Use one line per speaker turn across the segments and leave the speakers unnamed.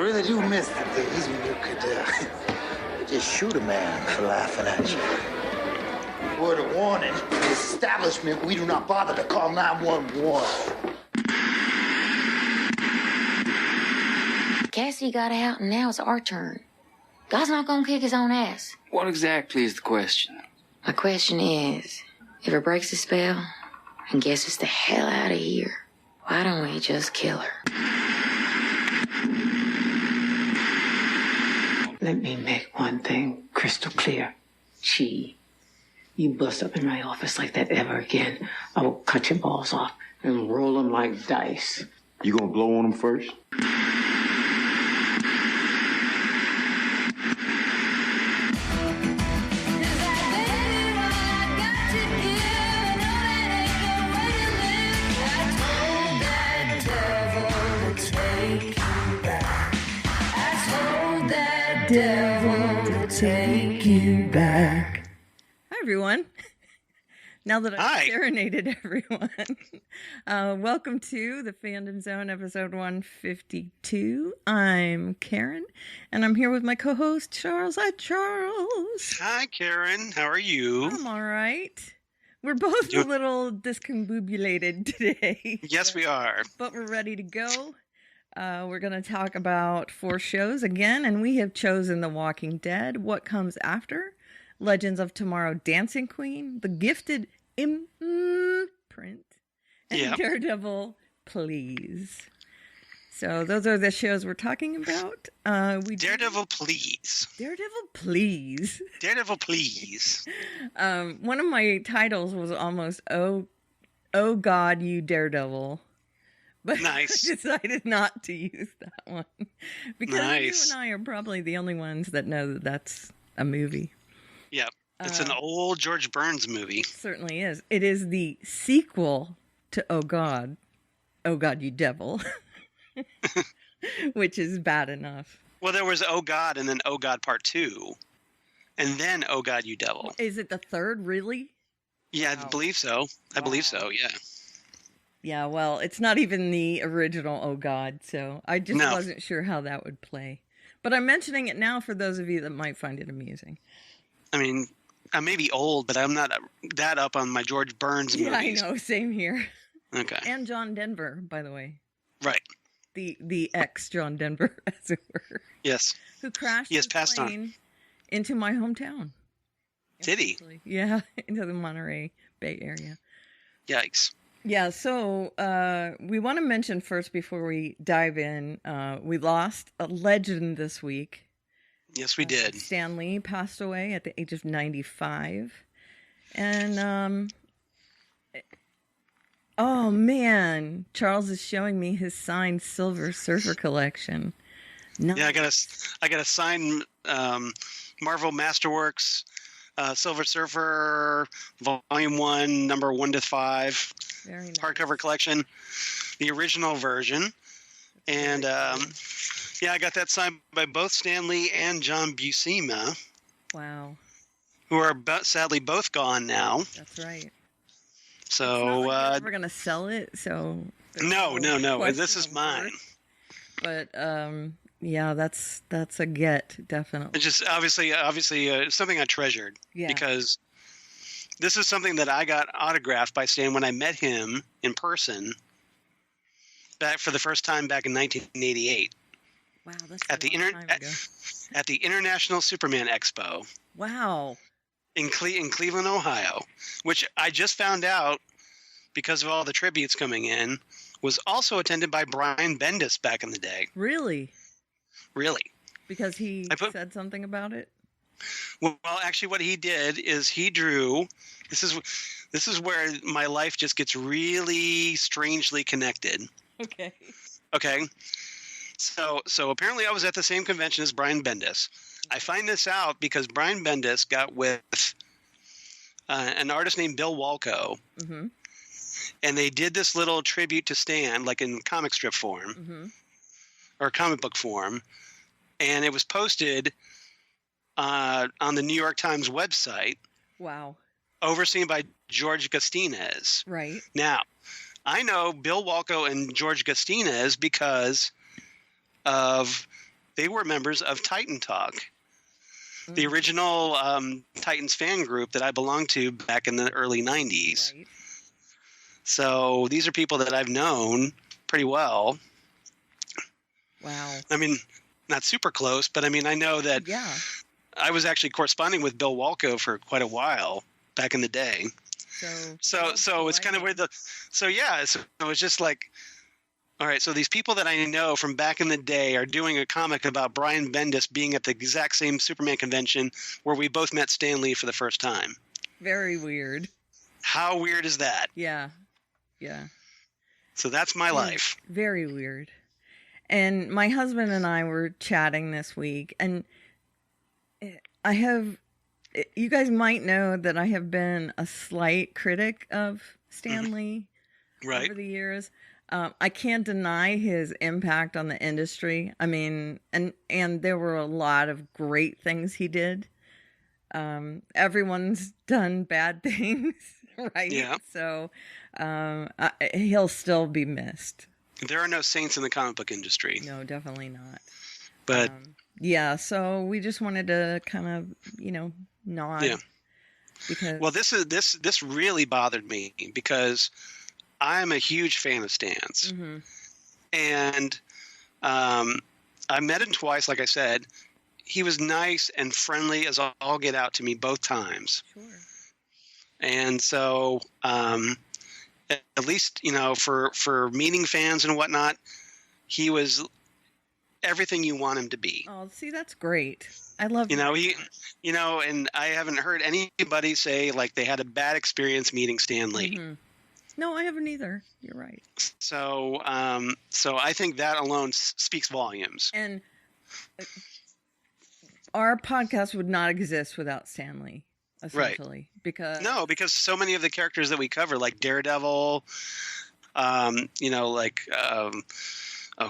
really do miss the days when you could just shoot a man for laughing at you. Word of warning, in this establishment, we do not bother to call 911.
Cassidy got out, and now it's our turn. God's not gonna kick his own ass.
What exactly is the question?
My question is, if it breaks the spell and gets us the hell out of here, why don't we just kill her?
Let me make one thing crystal clear. You bust up in my office like that ever again, I will cut your balls off and roll them like dice.
You gonna blow on them first?
Devil to take you back.
Hi, everyone. Now that I've serenaded everyone, welcome to the Fandom Zone, episode 152. I'm Karen, and I'm here with my co-host, Charles. Hi, Charles.
Hi, Karen. How are you?
I'm all right. We're both a little discombobulated today.
Yes, we are.
But we're ready to go. We're going to talk about 4 shows again, and we have chosen The Walking Dead, What Comes After, Legends of Tomorrow, Dancing Queen, The Gifted Imprint, and Daredevil, Please. So those are the shows we're talking about.
Daredevil, Please.
Daredevil, Please.
Daredevil, Please.
One of my titles was almost, Oh God, You Daredevil. But
nice.
I decided not to use that one. Because
nice.
You and I are probably the only ones that know that that's a movie.
Yep. It's an old George Burns movie.
It certainly is. It is the sequel to Oh God, You Devil. Which is bad enough.
Well, there was Oh God and then Oh God Part 2. And then Oh God, You Devil.
Is it the third, really?
Yeah,
wow.
I believe so.
Wow.
I believe so, yeah.
Yeah, well, it's not even the original Oh God, so I just wasn't sure how that would play. But I'm mentioning it now for those of you that might find it amusing.
I mean, I may be old, but I'm not that up on my George Burns movies.
Yeah, I know, same here.
Okay.
And John Denver, by the way.
Right.
The ex-John Denver, as it were.
Yes.
Who crashed his plane into my hometown.
Did he?
Yeah, into the Monterey Bay Area.
Yikes.
Yeah, so we want to mention first before we dive in, we lost a legend this week.
Yes, we did.
Stan Lee passed away at the age of 95. And, oh man, Charles is showing me his signed Silver Surfer collection. Nice.
Yeah, I got a signed Marvel Masterworks Silver Surfer Volume 1, number 1 to 5.
Very nice.
Hardcover collection, the original version. And yeah, I got that signed by both Stan Lee and John Buscema.
Wow.
Who are sadly both gone now.
That's right.
So
we're going to sell it, so
no. This is mine.
But yeah, that's a get, definitely.
It's just obviously something I treasured.
Yeah.
Because this is something that I got autographed by Stan when I met him in person back for the first time back in 1988.
Wow, that's a long time ago.
At the International Superman Expo.
Wow.
In Cleveland, Ohio, which I just found out because of all the tributes coming in, was also attended by Brian Bendis back in the day.
Really?
Really.
Because he said something about it?
Well, actually, what he did is he drew. This is where my life just gets really strangely connected.
Okay.
Okay. So apparently I was at the same convention as Brian Bendis. I find this out because Brian Bendis got with an artist named Bill Walko,
mm-hmm.
and they did this little tribute to Stan, like in comic strip form,
mm-hmm.
or comic book form, and it was posted on the New York Times website.
Wow.
Overseen by George Gastinez.
Right.
Now, I know Bill Walko and George Gastinez because of they were members of Titan Talk, the original Titans fan group that I belonged to back in the early 90s.
Right.
So these are people that I've known pretty well.
Wow.
I mean, not super close, but I mean, I know that
Yeah.
I was actually corresponding with Bill Walko for quite a while back in the day. So it's kind of weird. So it's just like, all right, so these people that I know from back in the day are doing a comic about Brian Bendis being at the exact same Superman convention where we both met Stan Lee for the first time.
Very weird.
How weird is that?
Yeah. Yeah.
So that's my life.
Very weird. And my husband and I were chatting this week, and you guys might know that I have been a slight critic of Stan Lee
Right.
over the years. I can't deny his impact on the industry. I mean, and there were a lot of great things he did. Everyone's done bad things, right?
Yeah.
So he'll still be missed.
There are no saints in the comic book industry.
No, definitely not.
But
yeah, so we just wanted to kind of, nod.
Yeah.
Because
this really bothered me because I'm a huge fan of Stan's.
Mm-hmm.
And I met him twice, like I said. He was nice and friendly as all get out to me both times.
Sure.
And so at least, for meeting fans and whatnot, he was everything you want him to be.
Oh, see, that's great. I love
and I haven't heard anybody say like they had a bad experience meeting Stan Lee.
Mm-hmm. No, I haven't either. You're right.
So I think that alone speaks volumes.
And our podcast would not exist without Stan Lee, essentially.
Right. Because so many of the characters that we cover, like Daredevil,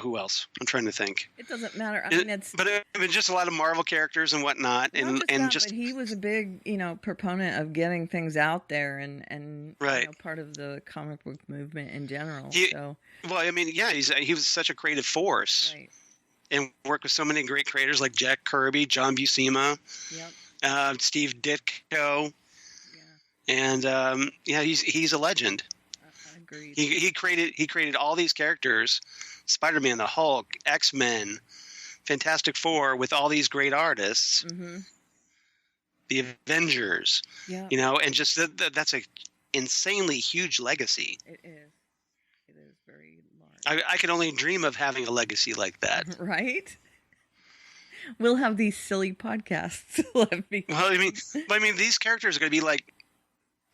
who else? I'm trying to think.
It doesn't matter. I mean,
but just a lot of Marvel characters and whatnot,
but he was a big, proponent of getting things out there and
right.
Part of the comic book movement in general.
Well, I mean, yeah, he was such a creative force,
right.
And worked with so many great creators like Jack Kirby, John Buscema,
yep.
Steve Ditko,
yeah.
and he's a legend.
Agreed.
He created all these characters. Spider-Man, the Hulk, X-Men, Fantastic Four, with all these great artists,
mm-hmm.
the Avengers,
yeah.
And just that's a insanely huge legacy.
It is very large.
I could only dream of having a legacy like that.
Right? We'll have these silly podcasts left behind.
Well, I mean, these characters are going to be like,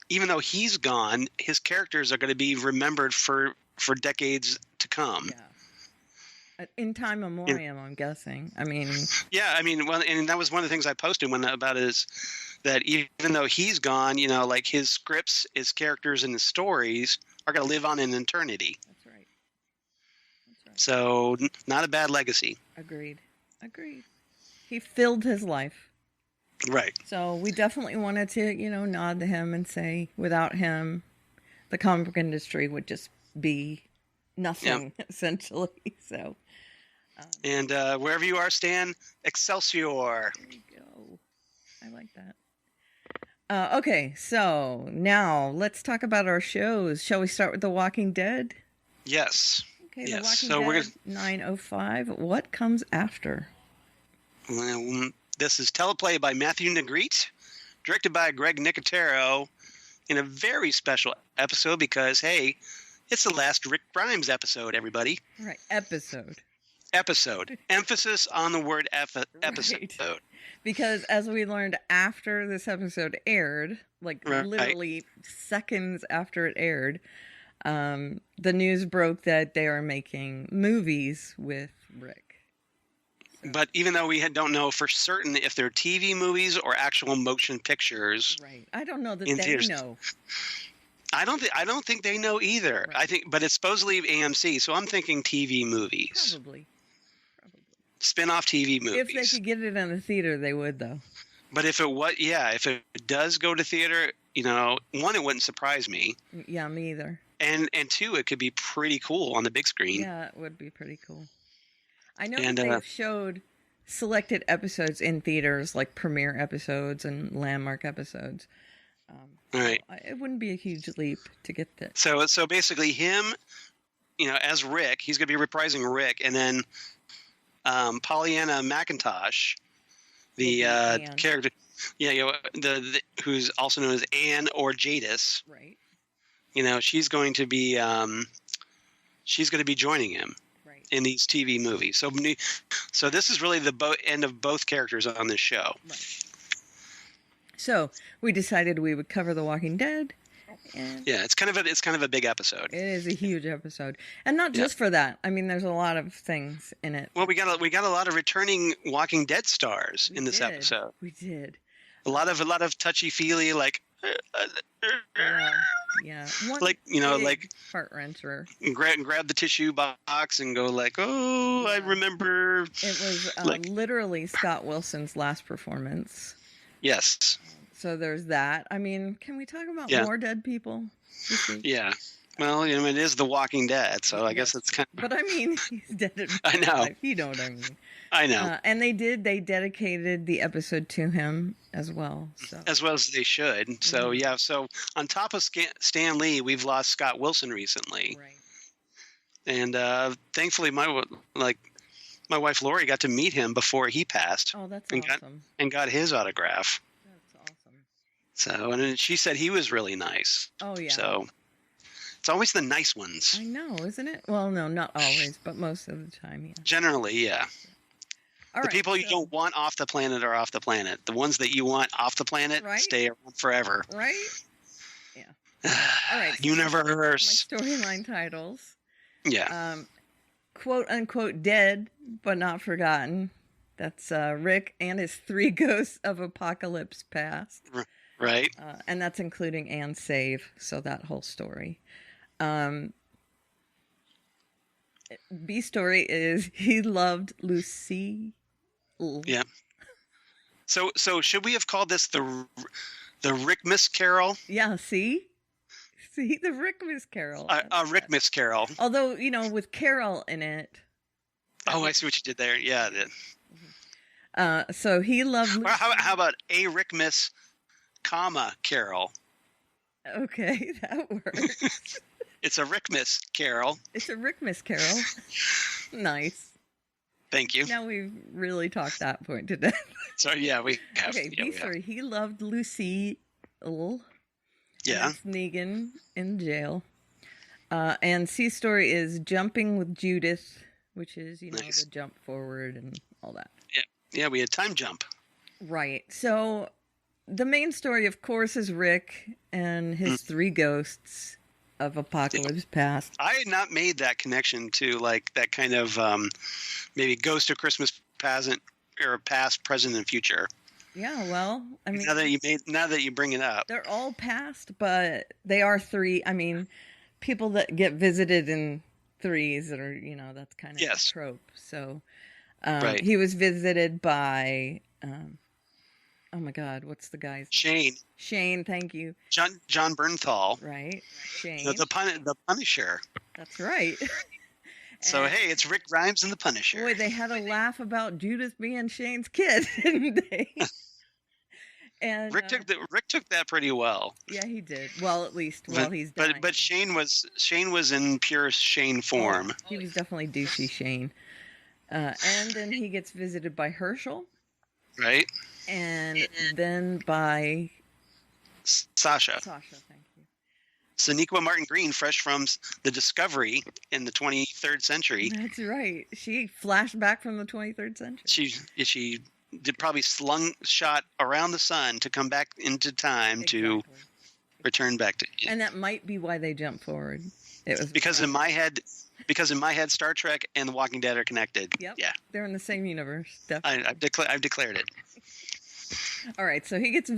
even though he's gone, his characters are going to be remembered for decades to come.
Yeah. In time memoriam, I'm guessing. I mean,
yeah, well, and that was one of the things I posted about is that even though he's gone, like his scripts, his characters, and his stories are going to live on in eternity.
That's right.
So, not a bad legacy.
Agreed. He filled his life.
Right.
So we definitely wanted to, nod to him and say, without him, the comic book industry would just be nothing, essentially. So.
And wherever you are, Stan, Excelsior.
There you go. I like that. Okay, so now let's talk about our shows. Shall we start with The Walking Dead?
Yes.
Okay,
yes.
The Walking Dead 905. What comes after?
Well, this is teleplay by Matthew Negrete, directed by Greg Nicotero, in a very special episode because, hey, it's the last Rick Grimes episode, everybody.
Right, episode.
Emphasis on the word episode.
Right. Because as we learned after this episode aired, literally seconds after it aired, the news broke that they are making movies with Rick. So.
But even though we don't know for certain if they're TV movies or actual motion pictures.
Right. I don't know that they know.
I don't think they know either.
Right.
But it's supposedly AMC, so I'm thinking TV movies.
Probably.
Spin-off TV movies.
If they could get it in the theater, they would, though.
But if it does go to theater, one, it wouldn't surprise me.
Yeah, me either.
And two, it could be pretty cool on the big screen.
Yeah, it would be pretty cool. I know that they've showed selected episodes in theaters, like premiere episodes and landmark episodes.
All right.
It wouldn't be a huge leap to get that.
So basically, him, as Rick, he's going to be reprising Rick, and then Pollyanna McIntosh, the character, the who's also known as Anne or Jadis.
Right.
She's going to be joining him in these TV movies. So this is really the end of both characters on this show.
Right. So we decided we would cover The Walking Dead. And
yeah, it's kind of a big episode.
It is a huge episode, and not just for that. I mean, there's a lot of things in it.
Well, we got a lot of returning Walking Dead stars in this episode.
We did.
A lot of touchy feely, like.
Yeah.
Like
heart wrencher.
Grab the tissue box and go like, oh, I remember.
It was literally Scott Wilson's last performance.
Yes.
So there's that. I mean, can we talk about more dead people this week?
Yeah. Well, it is The Walking Dead, so I guess it's kind of...
But I mean, he's dead in
I know.
life. You know what I mean.
I know.
And they dedicated the episode to him as well. So.
As well as they should. So, yeah. So on top of Stan Lee, we've lost Scott Wilson recently.
Right.
And thankfully, my wife Lori got to meet him before he passed.
Oh, that's awesome.
And got his autograph.
That's awesome.
So, and she said he was really nice.
Oh, yeah.
So, it's always the nice ones.
I know, isn't it? Well, no, not always, but most of the time, yeah.
Generally, yeah.
The
people you don't want off the planet are off the planet. The ones that you want off the planet stay around forever.
Right? Yeah. All right. So
Universe.
My storyline titles.
Yeah.
Quote unquote dead, but not forgotten. That's Rick and his 3 ghosts of apocalypse past.
Right.
And that's including Anne Save, so that whole story. B story is he loved Lucy.
Yeah. So should we have called this the Rickmas Carol?
Yeah. See the Rickmas Carol.
Rickmas Carol.
Although with Carol in it.
Oh, I see what you did there. Yeah.
So he loved. Lucy.
How about a Rickmas, Carol?
Okay, that works.
It's a Rickmas Carol.
It's a Rickmas Carol. Nice.
Thank you.
Now we've really talked that point to death.
So yeah, we have.
Okay,
yeah,
B story. He loved Lucy.
Yeah.
That's Negan in jail. And C story is jumping with Judith, which is
nice.
The jump forward and all that.
Yeah, we had time jump.
Right. So the main story, of course, is Rick and his 3 ghosts of apocalypse past.
I had not made that connection to like that kind of maybe ghost of Christmas past, present, and future.
Yeah, well, I mean,
now that you bring it up,
they're all past, but they are 3. I mean, people that get visited in 3s that are that's kind of a trope. So
right.
He was visited by. Oh my God! What's the guy's
Shane?
Shane, thank you.
John Bernthal.
Right, Shane.
The Punisher.
That's right.
So hey, it's Rick Grimes and the Punisher.
Boy, they had a laugh about Judith being Shane's kid, didn't they? And
Rick took that pretty well.
Yeah, he did. Well, at least while he's dying.
But Shane was in pure Shane form.
Oh, he was definitely douchey Shane. And then he gets visited by Herschel.
Right.
And then by
Sasha.
Sasha, thank you.
Sonequa Martin Green, fresh from the Discovery in the 23rd century.
That's right. She flashed back from the 23rd century.
She did probably slingshot around the sun to come back into time to return back to.
And that might be why they jumped forward. It was
because in my head, Star Trek and The Walking Dead are connected.
Yep.
Yeah.
They're in the same universe. Definitely.
I've declared it.
All right. So he gets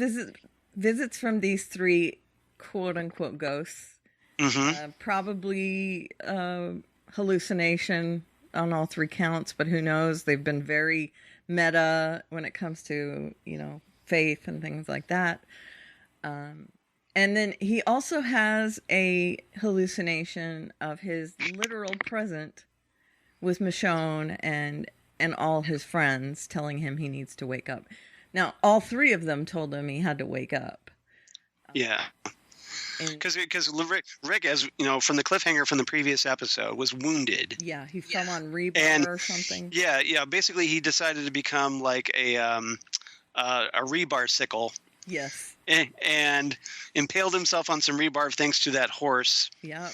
visits from these 3 quote unquote ghosts.
Mm-hmm.
Probably hallucination on all 3 counts, but who knows? They've been very meta when it comes to, faith and things like that. And then he also has a hallucination of his literal present with Michonne and and all his friends telling him he needs to wake up. Now, all three of them told him he had to wake up.
Yeah. Because Rick, as you know, from the cliffhanger from the previous episode, was wounded.
Yeah, he fell on rebar or something.
Yeah. Basically, he decided to become like a rebar sickle.
Yes.
And impaled himself on some rebar thanks to that horse.
Yep.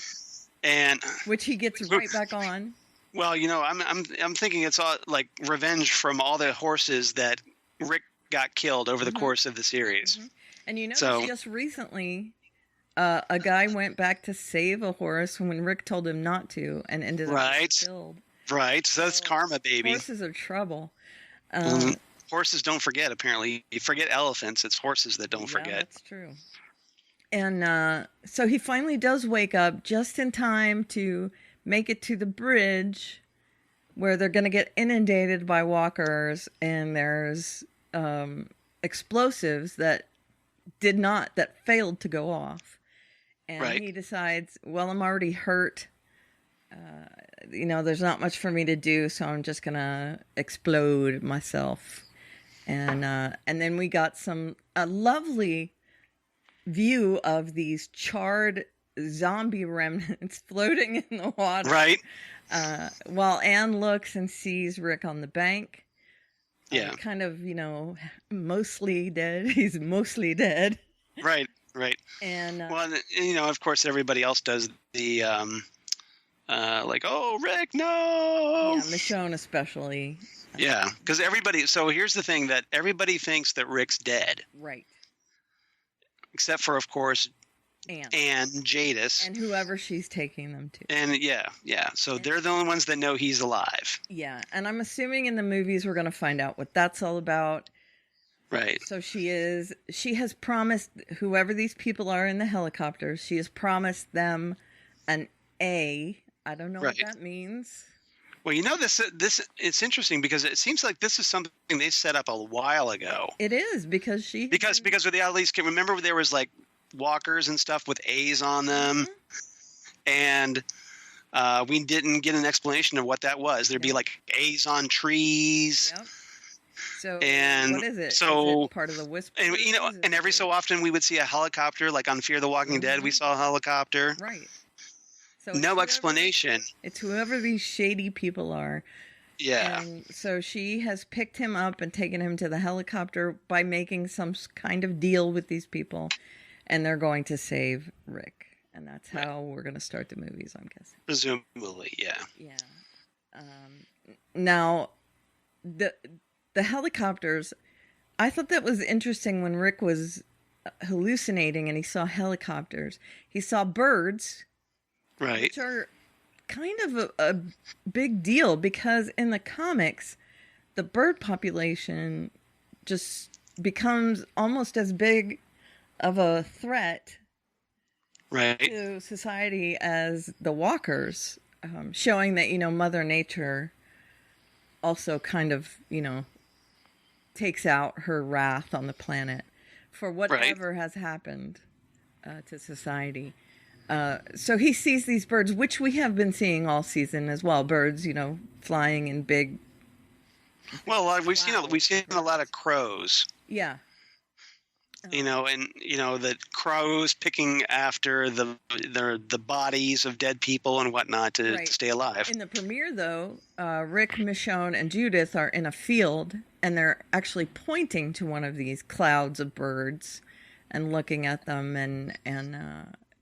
And
which he gets right back on. Well,
you know, I'm thinking it's all like revenge from all the horses that Rick got killed over the course of the series.
Mm-hmm. And you know, just recently, a guy went back to save a horse when Rick told him not to, and ended up killed.
Right. So that's karma, baby.
Horses are trouble.
Horses don't forget, apparently. You forget elephants. It's horses that don't forget.
That's true. And so he finally does wake up just in time to make it to the bridge where they're going to get inundated by walkers, and there's explosives that failed to go off. And he decides, well, I'm already hurt. You know, there's not much for me to do, so I'm just going to explode myself. And then we got a lovely view of these charred zombie remnants floating in the water.
Right.
While Anne looks and sees Rick on the bank.
Yeah.
Kind of, you know, mostly dead. He's mostly dead.
Right. And well, you know, of course, everybody else does the like, oh, Rick, no.
Yeah, Michonne especially.
Yeah, because everybody. So here's the thing: that everybody thinks that Rick's dead.
Right.
Except for, of course, Anne Jadis.
And whoever she's taking them to.
And yeah. So they're the only ones that know he's alive.
Yeah, and I'm assuming in the movies we're going to find out what that's all about.
Right.
So she has promised whoever these people are in the helicopters, she has promised them an A. I don't know what that means.
Well, you know, this it's interesting because it seems like this is something they set up a while ago.
It is because
with the Alice, remember there was like walkers and stuff with A's on them, and we didn't get an explanation of what that was. There'd be like A's on trees.
Yep. So
and
what is it?
So
is it part of the whisper?
And you know, and every so often we would see a helicopter, like on Fear the Walking Dead, we saw a helicopter.
Right. So
no explanation.
It's whoever these shady people are.
Yeah.
And so she has picked him up and taken him to the helicopter by making some kind of deal with these people, and they're going to save Rick. And that's how we're going to start the movies, I'm guessing.
Presumably, yeah.
Yeah. Now, the helicopters, I thought that was interesting when Rick was hallucinating and he saw helicopters. He saw birds.
Right.
Which are kind of a big deal because in the comics, the bird population just becomes almost as big of a threat to society as the walkers, showing that, you know, Mother Nature also kind of, you know, takes out her wrath on the planet for whatever has happened to society. So he sees these birds, which we have been seeing all season as well. Birds, you know, flying in big.
Well, we've seen a lot of crows.
Yeah.
You know, and you know the crows picking after the bodies of dead people and whatnot to stay alive.
In the premiere, though, Rick, Michonne, and Judith are in a field, and they're actually pointing to one of these clouds of birds and looking at them, and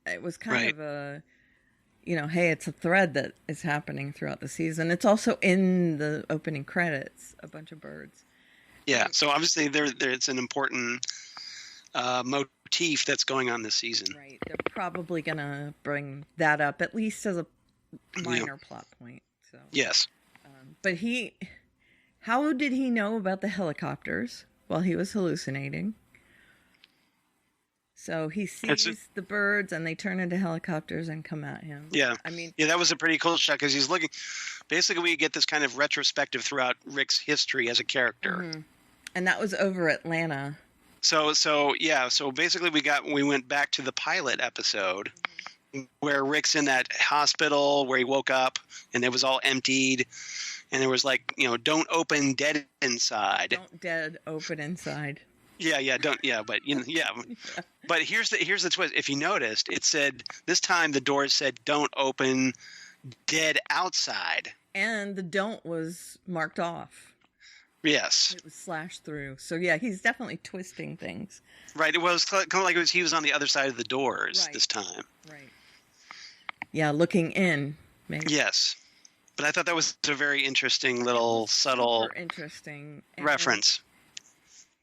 it was kind of a, you know, hey, it's a thread that is happening throughout the season. It's also in the opening credits, a bunch of birds.
Yeah, so obviously it's an important motif that's going on this season.
Right, they're probably going to bring that up, at least as a minor plot point. So
yes.
But how did he know about the helicopters while he was hallucinating? So he sees the birds and they turn into helicopters and come at him.
Yeah. I mean, yeah, that was a pretty cool shot because he's looking. Basically, we get this kind of retrospective throughout Rick's history as a character.
Mm-hmm. And that was over Atlanta.
So basically we went back to the pilot episode where Rick's in that hospital where he woke up and it was all emptied, and there was like, don't open dead inside.
Don't dead open inside.
Yeah, but yeah. But here's the twist. If you noticed, it said this time the doors said don't open dead outside.
And the don't was marked off.
Yes.
It was slashed through. So yeah, he's definitely twisting things.
Right. It was kind of like he was on the other side of the doors this time.
Right. Yeah, looking in, maybe.
Yes. But I thought that was a very interesting little subtle
interesting
reference.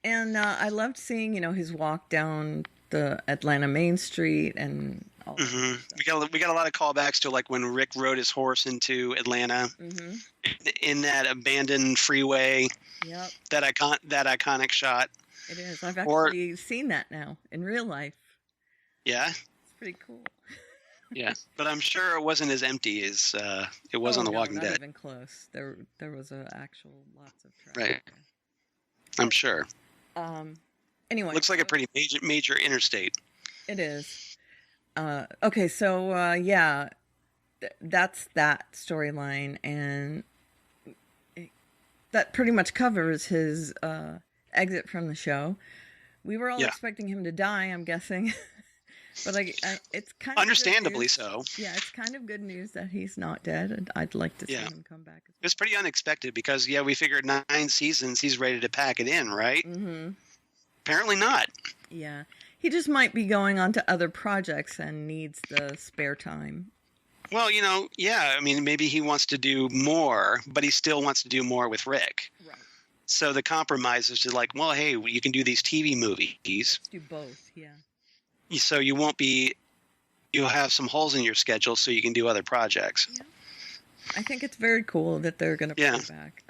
And I loved seeing, his walk down the Atlanta Main Street and all that stuff.
We got a lot of callbacks to like when Rick rode his horse into Atlanta in that abandoned freeway.
Yep.
That iconic shot.
It is. I've actually seen that now in real life.
Yeah.
It's pretty cool.
Yeah, but I'm sure it wasn't as empty as it was on The Walking Dead.
Not even close. There was actual lots of traffic.
Right. I'm sure.
Anyway,
looks like a pretty major interstate.
It is. Okay, so that's that storyline, and that pretty much covers his exit from the show. We were all expecting him to die, I'm guessing, but it's kind of
understandably so.
Yeah, it's kind of good news that he's not dead, and I'd like to see him come back.
It was pretty unexpected because we figured 9 seasons he's ready to pack it in, right? Mm-hmm. Apparently not.
Yeah, he just might be going on to other projects and needs the spare time.
Well, I mean, maybe he wants to do more, but he still wants to do more with Rick. Right. So the compromise is just like, well, hey, you can do these TV movies.
Let's do both, yeah.
So you'll have some holes in your schedule so you can do other projects.
Yeah. I think it's very cool that they're going to bring it back.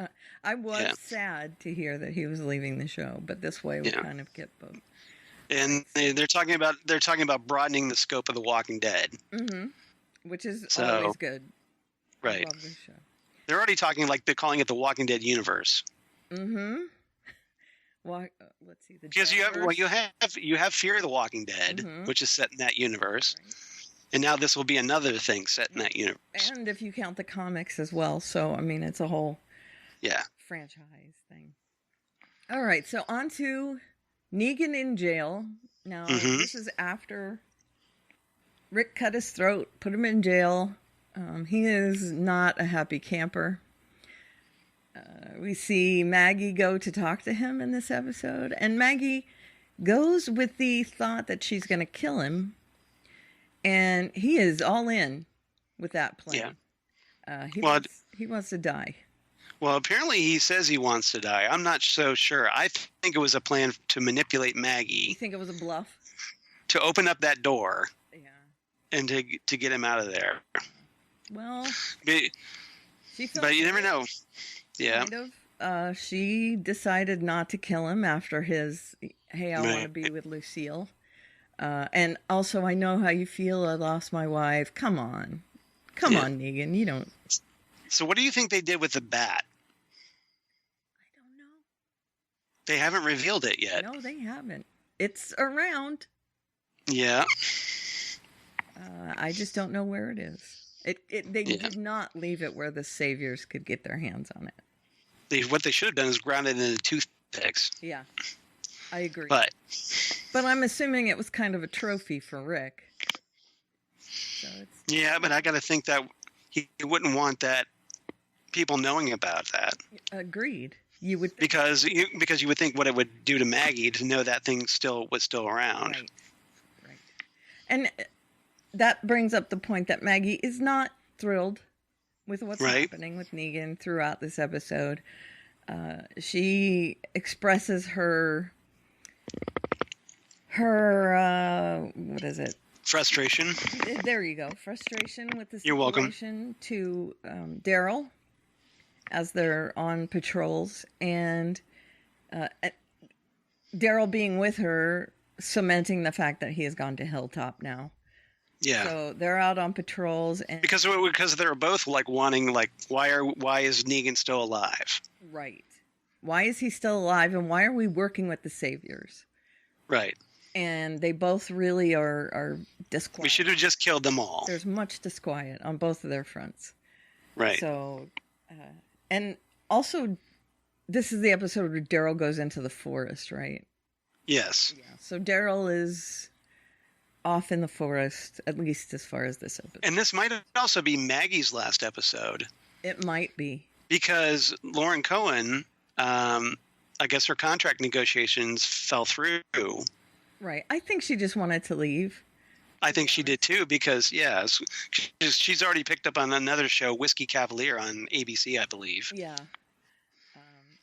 I was sad to hear that he was leaving the show, but this way we kind of get both.
And they're talking about broadening the scope of The Walking Dead. Mm-hmm.
Which is always good.
Right.
I love this show.
They're already talking like they're calling it the Walking Dead universe.
Mm-hmm. Well, let's see.
Because you have Fear of the Walking Dead, which is set in that universe. Right. And now this will be another thing set in that universe.
And if you count the comics as well. So, I mean, it's a whole franchise thing. All right. So, on to Negan in jail. Now, this is after Rick cut his throat, put him in jail. He is not a happy camper. We see Maggie go to talk to him in this episode. And Maggie goes with the thought that she's going to kill him. And he is all in with that plan. Yeah. He wants to die.
Well, apparently he says he wants to die. I'm not so sure. I think it was a plan to manipulate Maggie.
You think it was a bluff?
To open up that door.
Yeah.
And to get him out of there.
Well,
but you never know. Yeah.
Kind of. She decided not to kill him after his, hey, I want to be with Lucille. And also, I know how you feel. I lost my wife. Come on, Negan. You don't.
So, what do you think they did with the bat?
I don't know.
They haven't revealed it yet.
No, they haven't. It's around.
Yeah.
I just don't know where it is. They did not leave it where the saviors could get their hands on it.
What they should have done is ground it into toothpicks.
Yeah, I agree.
But
I'm assuming it was kind of a trophy for Rick. So
but I got to think that he wouldn't want that people knowing about that.
Agreed. You would
because you would think what it would do to Maggie to know that thing was still around.
Right. And that brings up the point that Maggie is not thrilled with what's happening with Negan throughout this episode. She expresses her what is it?
Frustration.
There you go. Frustration with the situation.
You're welcome.
To Daryl as they're on patrols, and Daryl being with her, cementing the fact that he has gone to Hilltop now.
Yeah.
So they're out on patrols, and
because they're both like wanting, like, why is Negan still alive?
Right. Why is he still alive, and why are we working with the saviors?
Right.
And they both really are disquiet.
We should have just killed them all.
There's much disquiet on both of their fronts.
Right.
So, and also, this is the episode where Daryl goes into the forest, right?
Yes.
Yeah. So Daryl is off in the forest, at least as far as this episode.
And this might also be Maggie's last episode.
It might be.
Because Lauren Cohen, I guess her contract negotiations fell through.
Right. I think she just wanted to leave.
I think she did too, because she's already picked up on another show, Whiskey Cavalier, on ABC, I believe.
Yeah.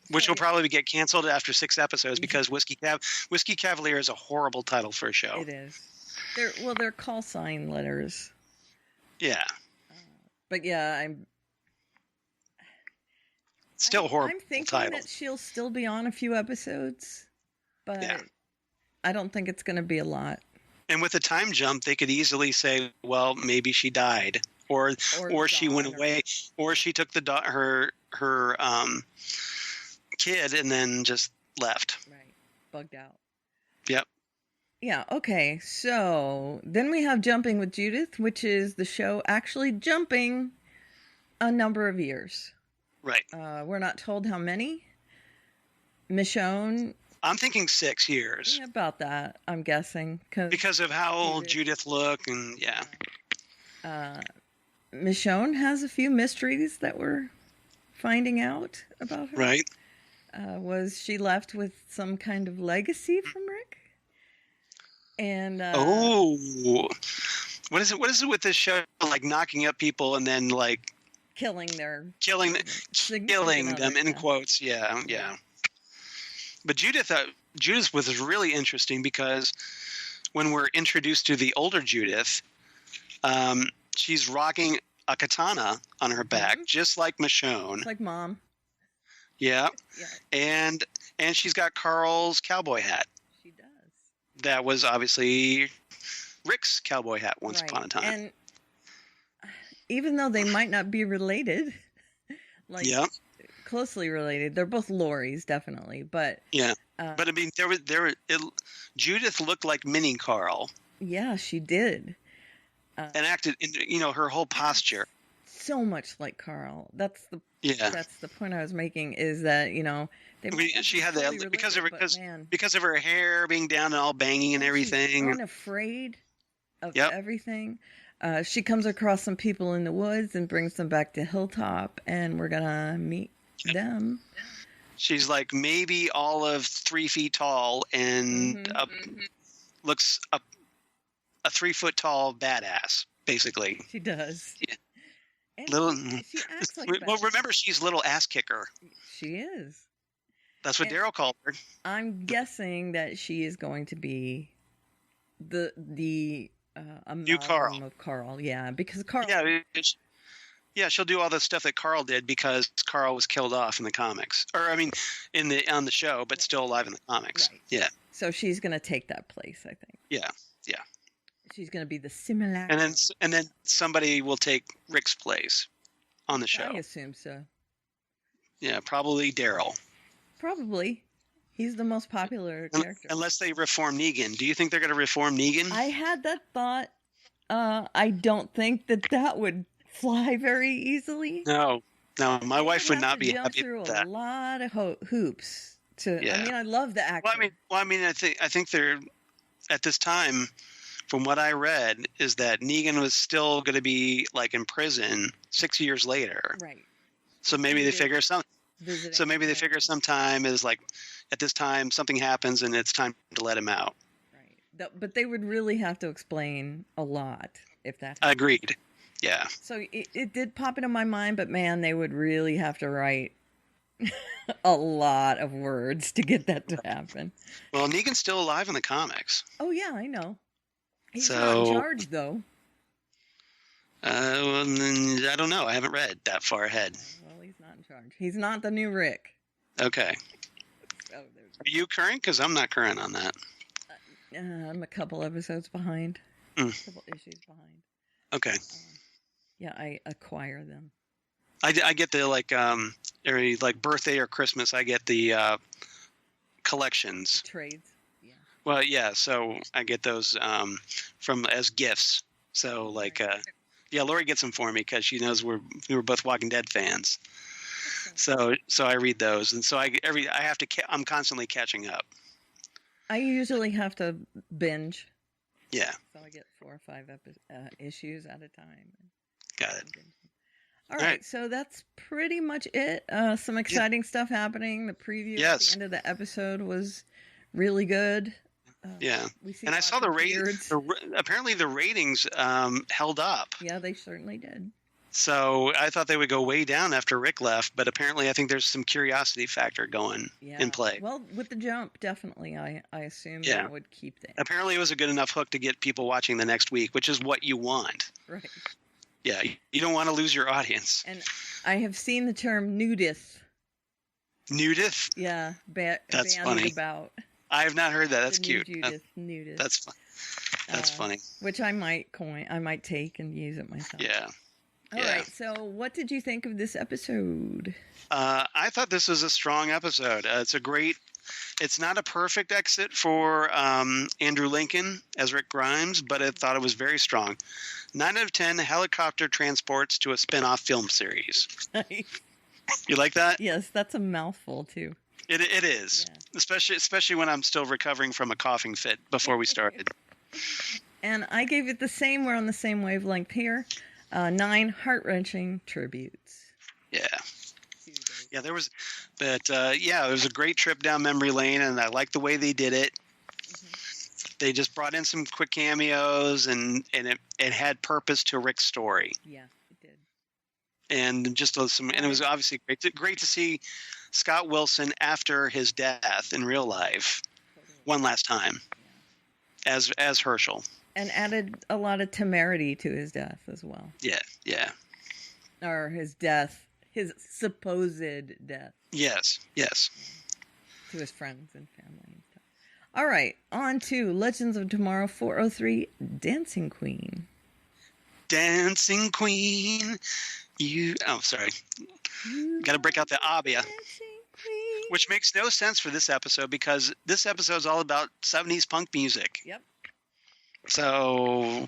Which will probably get canceled after 6 episodes because Whiskey Cavalier is a horrible title for a show.
It is. They're call sign letters.
Yeah.
But yeah, I'm
horrible
I'm thinking
title.
that she'll still be on a few episodes, but
Yeah.
I don't think it's going to be a lot.
And with a time jump, they could easily say, well, maybe she died, or she went away, or she took her kid and then just left.
Right. Bugged out.
Yep.
Yeah, okay. So then we have Jumping with Judith, which is the show actually jumping a number of years.
Right.
We're not told how many. Michonne.
I'm thinking 6 years.
Yeah, about that, I'm guessing.
Because of how old Judith looked, and yeah.
Michonne has a few mysteries that we're finding out about her.
Right.
Was she left with some kind of legacy from Rick? And
what is it with this show? Like knocking up people and then like
killing them in
quotes. Yeah. But Judith was really interesting because when we're introduced to the older Judith, she's rocking a katana on her back, just like Michonne.
It's like Mom.
Yeah. And she's got Carl's cowboy hat.
She does.
That was obviously Rick's cowboy hat once upon a time.
And even though they might not be related, closely related, they're both Lorries, definitely. But
but I mean, Judith looked like Mini Carl.
Yeah, she did.
And acted, her whole posture.
So much like Carl. That's the point I was making. Is that
she had that because of her hair being down and all banging and everything.
She's unafraid of everything. She comes across some people in the woods and brings them back to Hilltop, and we're gonna meet them.
She's like maybe all of 3 feet tall and looks a 3 foot tall badass, basically.
She does.
Yeah.
And she acts like
well, remember, she's little ass kicker.
She is.
That's what Daryl called her.
I'm guessing that she is going to be the
new Carl.
Of Carl, yeah, because Carl.
Yeah, she'll do all the stuff that Carl did because Carl was killed off in the comics, or I mean, on the show, but still alive in the comics. Right. Yeah.
So she's going to take that place, I think.
Yeah.
She's going to be the similar.
And then somebody will take Rick's place on the show.
I assume so.
Yeah, probably Daryl.
Probably. He's the most popular character.
Unless they reform Negan. Do you think they're going to reform Negan?
I had that thought. I don't think that would fly very easily.
No, my wife would not be happy with that.
A lot of hoops. I mean, I love the actor.
Well, I mean, I think they're at this time. From what I read, is that Negan was still going to be like in prison 6 years later.
Right.
So maybe they figure sometime is like at this time something happens and it's time to let him out.
Right. But they would really have to explain a lot if that happened.
Agreed. Yeah.
So it did pop into my mind, but man, they would really have to write a lot of words to get that to happen.
Well, Negan's still alive in the comics.
Oh yeah, I know. He's not in charge, though.
I don't know. I haven't read that far ahead.
Well, he's not in charge. He's not the new Rick.
Okay. Are you current? Because I'm not current on that.
I'm a couple episodes behind. A couple issues behind.
Okay.
Yeah, I acquire them.
I get the every birthday or Christmas. I get the collections.
The trades.
Well, yeah. So I get those from as gifts. So like, yeah, Lori gets them for me because she knows we were both Walking Dead fans. So I read those, and so I'm constantly catching up.
I usually have to binge.
Yeah.
So I get 4 or 5 issues at a time.
Got it.
All right, so that's pretty much it. Some exciting stuff happening. The preview at the end of the episode was really good.
Yeah, and I saw the ratings. Apparently, the ratings held up.
Yeah, they certainly did.
So I thought they would go way down after Rick left, but apparently I think there's some curiosity factor going in play.
Well, with the jump, definitely, I assume they would keep that.
Apparently it was a good enough hook to get people watching the next week, which is what you want.
Right.
Yeah, you don't want to lose your audience.
And I have seen the term nudith.
Nudith?
Yeah,
that's funny.
About.
I have not heard that. That's cute.
Nudith.
That's fun. That's funny.
Which I might take and use it myself.
Yeah.
All right. So, what did you think of this episode?
I thought this was a strong episode. It's not a perfect exit for Andrew Lincoln as Rick Grimes, but I thought it was very strong. 9 out of 10 helicopter transports to a spin-off film series. You like that?
Yes, that's a mouthful too.
It is, especially when I'm still recovering from a coughing fit before we started.
And I gave it the same. We're on the same wavelength here. 9 heart-wrenching tributes. Yeah, there was, but it was a great trip down memory lane, and I liked the way they did it. They just brought in some quick cameos, and it had purpose to Rick's story. Yeah, it did.
And just and it was obviously great to see Scott Wilson after his death in real life, one last time, as Herschel.
And added a lot of temerity to his death as well.
Yeah.
Or his death, his supposed death.
Yes.
To his friends and family and stuff. All right, on to Legends of Tomorrow 403, Dancing Queen.
Dancing Queen. Sorry. Got to break out the Abia. Which makes no sense for this episode because this episode is all about 70s punk music.
Yep.
So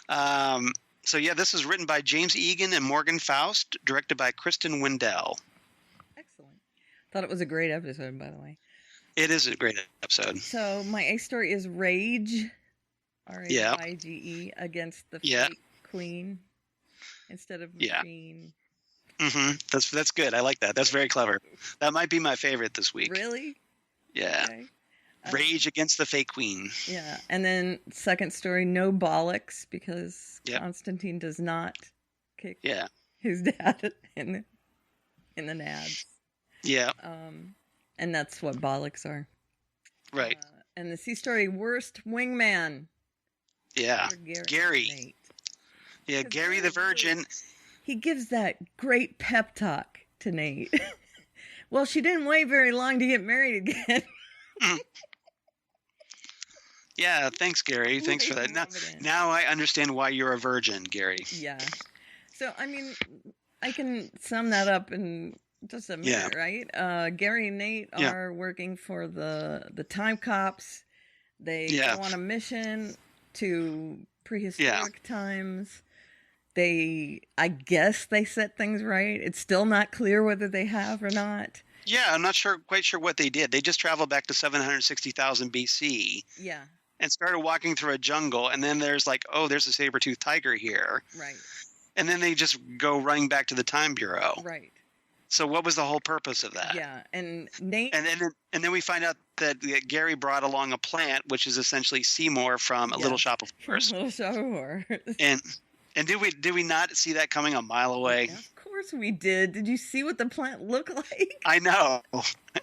this is written by James Egan and Morgan Faust, directed by Kristen Wendell.
Excellent. Thought it was a great episode, by the way.
It is a great episode.
So my A story is Rage, Rage, against the fake queen instead of machine.
That's good. I like that. That's very clever. That might be my favorite this week.
Really?
Yeah. Okay. Rage against the fake queen.
Yeah, and then second story, no bollocks, because Constantine does not kick his dad in the nads.
Yeah.
And that's what bollocks are.
Right.
And the C story, worst wingman.
Yeah. Gary.
Nate.
Yeah, Gary the Virgin.
He gives that great pep talk to Nate. Well, she didn't wait very long to get married again.
Yeah, thanks, Gary. Thanks for that. Now I understand why you're a virgin, Gary.
Yeah. So, I mean, I can sum that up in just a minute, right? Gary and Nate are working for the time cops. They go on a mission to prehistoric times. I guess they set things right. It's still not clear whether they have or not.
Yeah, I'm not quite sure what they did. They just traveled back to 760,000 BC.
Yeah.
And started walking through a jungle, and then there's there's a saber-toothed tiger here.
Right.
And then they just go running back to the Time Bureau.
Right.
So what was the whole purpose of that?
Yeah, and Nate...
And then we find out that Gary brought along a plant, which is essentially Seymour from A Little Shop of Horrors.
Little Shop of Horrors.
And did we not see that coming a mile away?
Yeah, of course we did. Did you see what the plant looked like?
I know.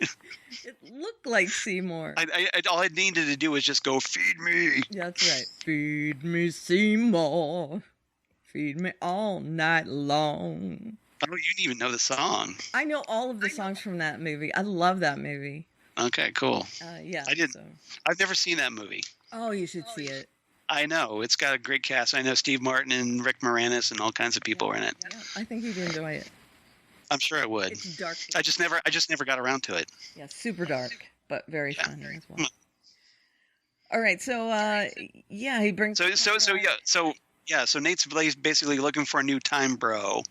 It looked like Seymour.
All I needed to do was just go, feed me.
That's right. Feed me, Seymour. Feed me all night long.
Oh, you didn't even know the song.
I know all of the songs from that movie. I love that movie.
Okay, cool.
Yeah.
I didn't. So. I've never seen that movie.
Oh, you should see it.
I know. It's got a great cast. I know Steve Martin and Rick Moranis and all kinds of people are in it.
Yeah, I think you'd enjoy it.
I'm sure I would.
It's dark.
I just never got around to it.
Yeah, super dark, but very funny as well. All right, so he brings.
So Nate's basically looking for a new time bro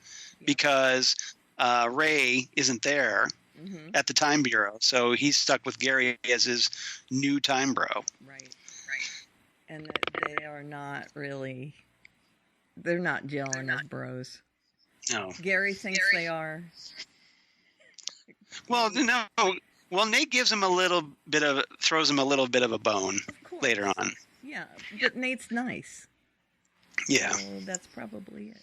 because Ray isn't there at the Time Bureau, so he's stuck with Gary as his new time bro.
Right. And they are not really. They're not gelling as bros.
No.
Gary thinks they are.
Well, no. Well, Nate throws him a little bit of a bone later on.
Yeah, but Nate's nice.
Yeah.
So that's probably it.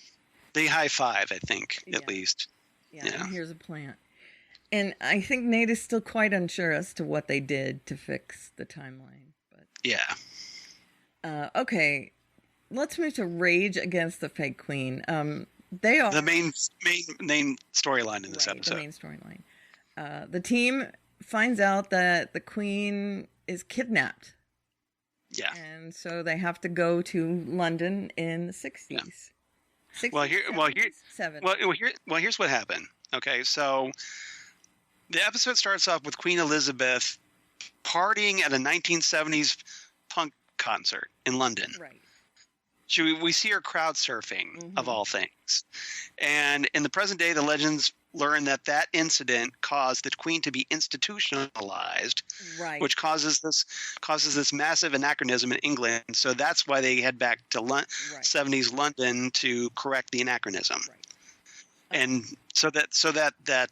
They high five, I think, at least.
Yeah, and here's a plant. And I think Nate is still quite unsure as to what they did to fix the timeline. But okay, let's move to Rage Against the Fake Queen. They are
the main storyline in this episode.
The main storyline. The team finds out that the queen is kidnapped.
Yeah.
And so they have to go to London in the 60s.
Yeah.
60s,
Here's what happened. Okay, so the episode starts off with Queen Elizabeth partying at a 1970s punk concert in London.
Right.
We see her crowd surfing, of all things. And in the present day, the legends learn that incident caused the queen to be institutionalized,
right,
which causes this massive anachronism in England. So that's why they head back to 70s London to correct the anachronism.
Right.
And so that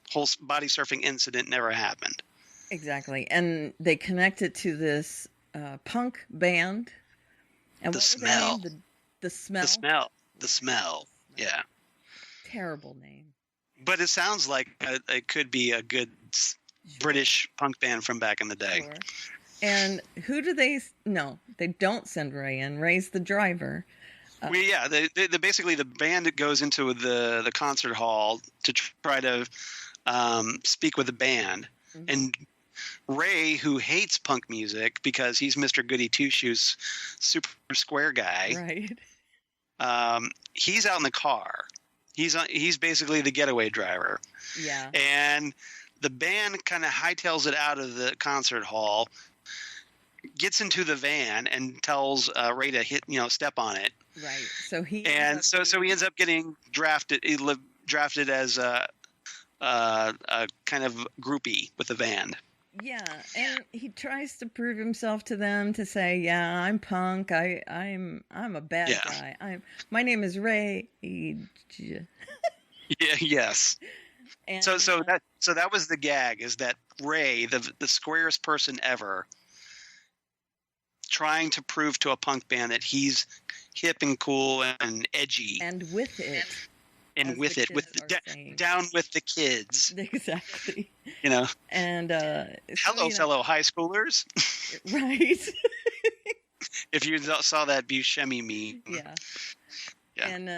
whole body surfing incident never happened.
Exactly. And they connect it to this punk band. And
the smell.
The smell.
The smell. Yeah.
Terrible name.
But it sounds like it could be a good British punk band from back in the day.
Sure. And who do they? No, they don't send Ray in. Ray's the driver.
They basically the band goes into the concert hall to try to speak with the band, and Ray, who hates punk music because he's Mr. Goody Two Shoes, super square guy,
right?
He's out in the car. He's basically the getaway driver.
Yeah.
And the band kind of hightails it out of the concert hall, gets into the van, and tells Ray to step on it.
Right. So he
ends up getting drafted. Drafted as a kind of groupie with the band.
Yeah, and he tries to prove himself to them to say, "Yeah, I'm punk. I'm a bad guy. My name is Ray."
Yeah. Yes.
And,
so that was the gag, is that Ray, the squarest person ever, trying to prove to a punk band that he's hip and cool and edgy,
and with it.
And with it, down with the kids.
Exactly.
And
hello,
fellow high schoolers.
Right.
If you saw that Buscemi meme.
Yeah. And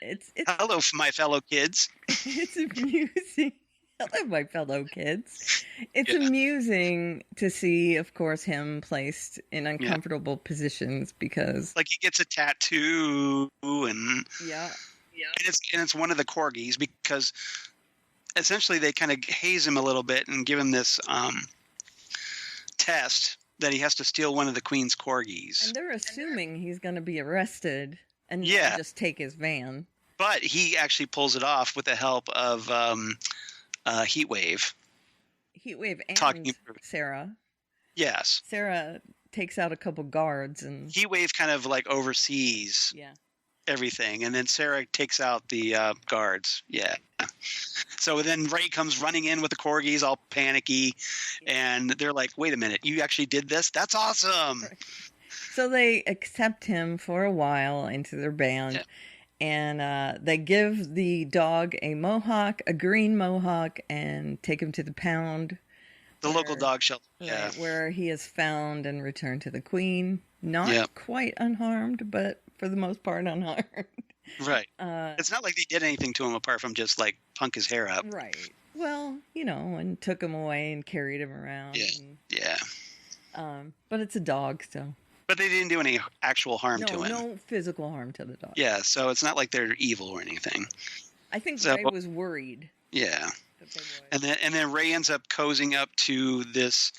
it's
hello, my fellow kids.
It's amusing. Hello, my fellow kids. It's amusing to see, of course, him placed in uncomfortable positions because,
like, he gets a tattoo and and it's one of the corgis, because essentially they kind of haze him a little bit and give him this test that he has to steal one of the queen's corgis.
And they're assuming he's going to be arrested and just take his van.
But he actually pulls it off with the help of Heatwave.
Heatwave and Sarah.
Yes.
Sarah takes out a couple guards and
Heatwave kind of like oversees everything, and then Sarah takes out the guards. Yeah. So then Ray comes running in with the corgis, all panicky, and they're like, "Wait a minute, you actually did this? That's awesome!" Right.
So they accept him for a while into their band, and they give the dog a mohawk, a green mohawk, and take him to the pound.
The local dog shelter.
Right, where he is found and returned to the queen. Not quite unharmed, but for the most part unharmed.
Right. It's not like they did anything to him apart from just like punk his hair up.
Right. Well, and took him away and carried him around.
Yeah.
But it's a dog, so.
But they didn't do any actual harm to him.
No physical harm to the dog.
Yeah, so it's not like they're evil or anything.
I think Ray was worried.
Yeah. And then Ray ends up cozying up to this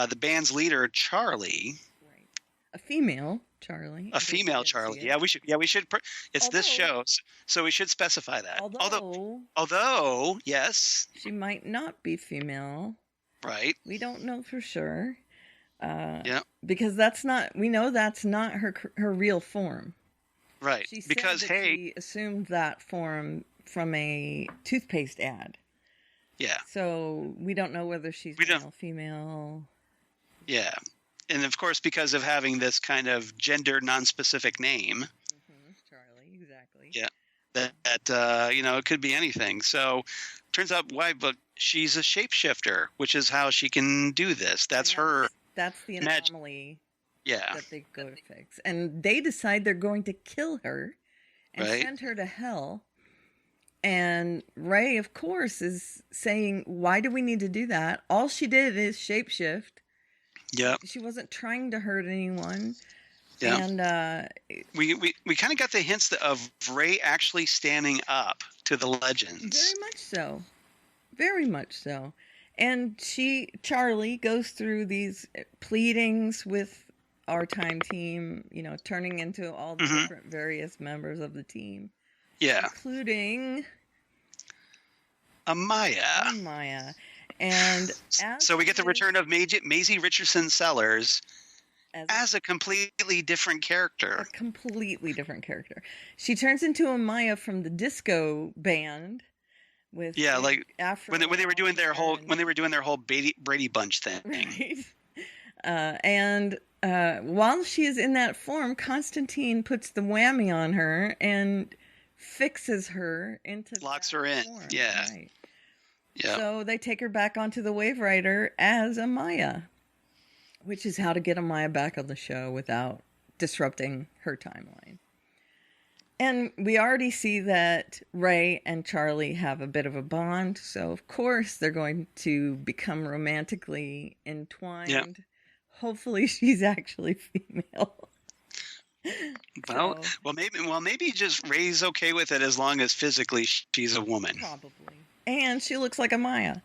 the band's leader, Charlie.
Right. A female Charlie.
A female Charlie. Yeah, we should. Yeah, we should. It's this show, so we should specify that. Although, yes,
she might not be female.
Right.
We don't know for sure.
Yeah.
Because we know that's not her real form.
Right.
She said
because
she assumed that form from a toothpaste ad.
Yeah.
So we don't know whether she's male, female.
Yeah. And of course, because of having this kind of gender non-specific name.
Mm-hmm. Charlie, exactly.
Yeah. That it could be anything. So turns out but she's a shapeshifter, which is how she can do this. That's her.
That's the anomaly.
Yeah.
That they go to fix. And they decide they're going to kill her and send her to hell. And Ray, of course, is saying, why do we need to do that? All she did is shapeshift.
Yeah.
She wasn't trying to hurt anyone.
Yeah.
And
we kind of got the hints of Ray actually standing up to the legends.
Very much so. Very much so. And Charlie goes through these pleadings with our time team, turning into all the different various members of the team.
Yeah.
Including
Amaya.
And
so we get the return of Maisie Richardson Sellers as a completely different character.
A completely different character. She turns into Amaya from the disco band with
like
Afro
when they were doing their whole Brady Bunch thing.
Right. And while she is in that form, Constantine puts the whammy on her and fixes her into
locks her in.
Form.
Yeah.
Right.
Yeah.
So they take her back onto the Wave Rider as Amaya, which is how to get Amaya back on the show without disrupting her timeline. And we already see that Ray and Charlie have a bit of a bond, so of course they're going to become romantically entwined.
Yeah.
Hopefully she's actually female.
Well, maybe just Ray's okay with it as long as physically she's a woman.
Probably. And she looks like Amaya.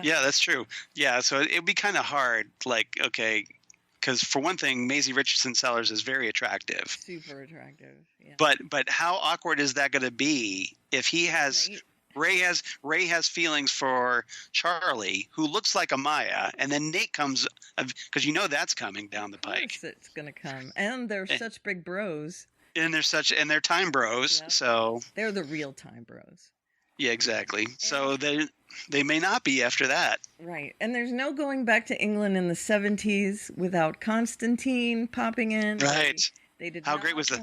Yeah, that's true. Yeah, so it'd be kind of hard, because for one thing, Maisie Richardson Sellers is very attractive.
Super attractive. Yeah.
But how awkward is that going to be if he has Ray has feelings for Charlie, who looks like Amaya, and then Nate comes because that's coming down the pike.
Of course it's going to come, and they're such big bros.
And they're time bros,
Yep.
So
they're the real time bros.
Yeah, exactly. So they may not be after that.
Right. And there's no going back to England in the 70s without Constantine popping in.
Right.
They did
How great was that?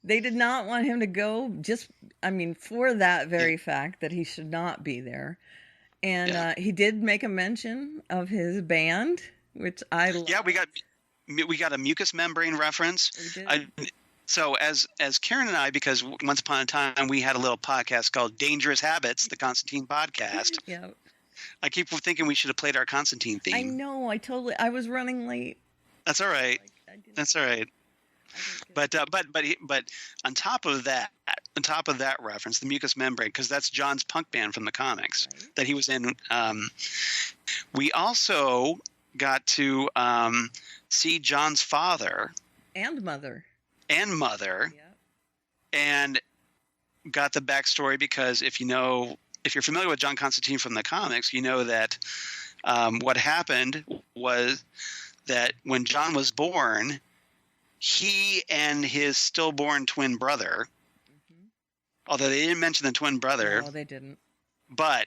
They did not want him to go for that very fact that he should not be there. And he did make a mention of his band, which I love.
Yeah, we got a mucous membrane reference.
We did.
So as Karen and I, because once upon a time we had a little podcast called Dangerous Habits, the Constantine podcast.
Yeah.
I keep thinking we should have played our Constantine theme.
I know. I was running late.
That's all right. That's all right. But on top of that reference, the mucous membrane, because that's John's punk band from the comics that he was in. We also got to see John's father
and mother.
Yep. And got the backstory because if you're familiar with John Constantine from the comics, you know that what happened was that when John was born, he and his stillborn twin brother, although they didn't mention the twin brother,
no, they didn't,
but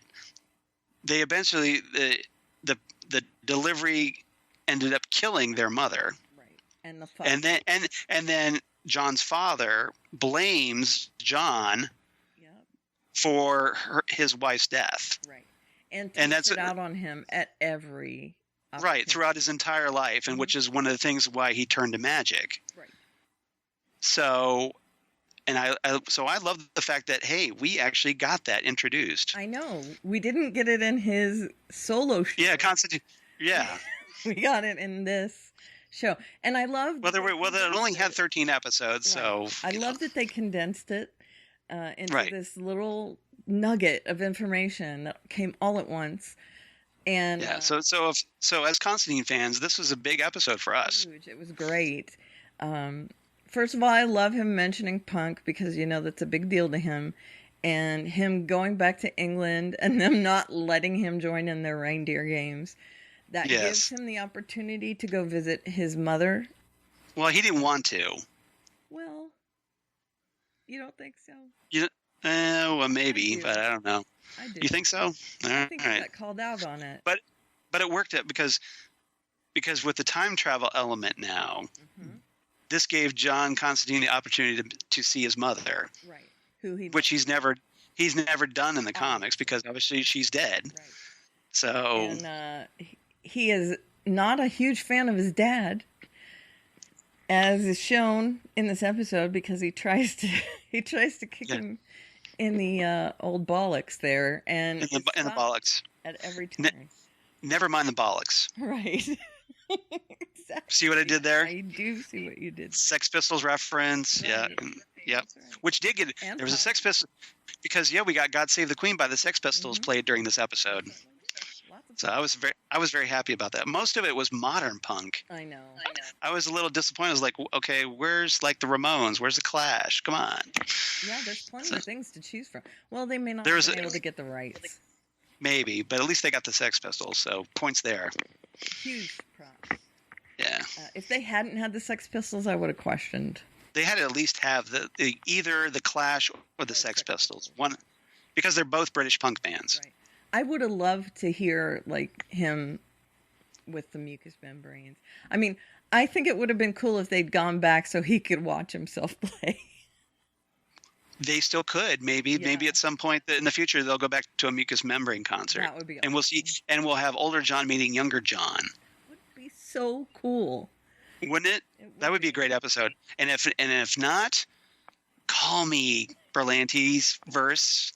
they eventually the delivery ended up killing their mother,
right? And the father.
and then John's father blames John for his wife's death.
Right. And takes it out on him at every opportunity.
Right, throughout his entire life, and which is one of the things why he turned to magic.
Right.
So, and I love the fact that, hey, we actually got that introduced.
I know. We didn't get it in his solo show.
Yeah, Constantine. Yeah.
We got it in this show. And I love
it only had 13 episodes,
right.
So
I love that they condensed it into this little nugget of information that came all at once. And
yeah, so as Constantine fans, this was a big episode for us.
Huge. It was great. First of all, I love him mentioning punk because that's a big deal to him, and him going back to England and them not letting him join in their reindeer games. That gives him the opportunity to go visit his mother.
Well, he didn't want to.
Well, you don't think so?
Well, maybe, but I don't know.
I do.
You think so?
I think he got called out on it.
But it worked out because with the time travel element now, this gave John Constantine the opportunity to see his mother,
right?
Which he's never done in the comics because obviously she's dead.
Right.
So
and he is not a huge fan of his dad, as is shown in this episode, because he tries to kick him in the old bollocks there, and
in the bollocks
at every turn.
Never mind the bollocks.
Right. Exactly.
See what I did there?
I do see what you did.
Sex Pistols reference,
Right.
Yep.
Right.
Which did get there was a Sex Pistols because we got God Save the Queen by the Sex Pistols played during this episode. So I was very happy about that. Most of it was modern punk.
I know.
I was a little disappointed. I was like, okay, where's like the Ramones? Where's the Clash? Come on.
Yeah, there's plenty of things to choose from. Well, they may not
be
able to get the rights.
Maybe, but at least they got the Sex Pistols, so points there.
Huge props.
Yeah.
If they hadn't had the Sex Pistols, I would have questioned.
They had to at least have either the Clash or the Sex Pistols. One, because they're both British punk bands.
Right. I would have loved to hear like him with the Mucous Membranes. I mean, I think it would have been cool if they'd gone back so he could watch himself play.
They still could, maybe at some point in the future they'll go back to a Mucous Membrane concert.
That would be awesome.
And we'll see, and we'll have older John meeting younger John.
Would be so cool,
wouldn't it? That would be a great episode. And if not, call me Berlanti's verse.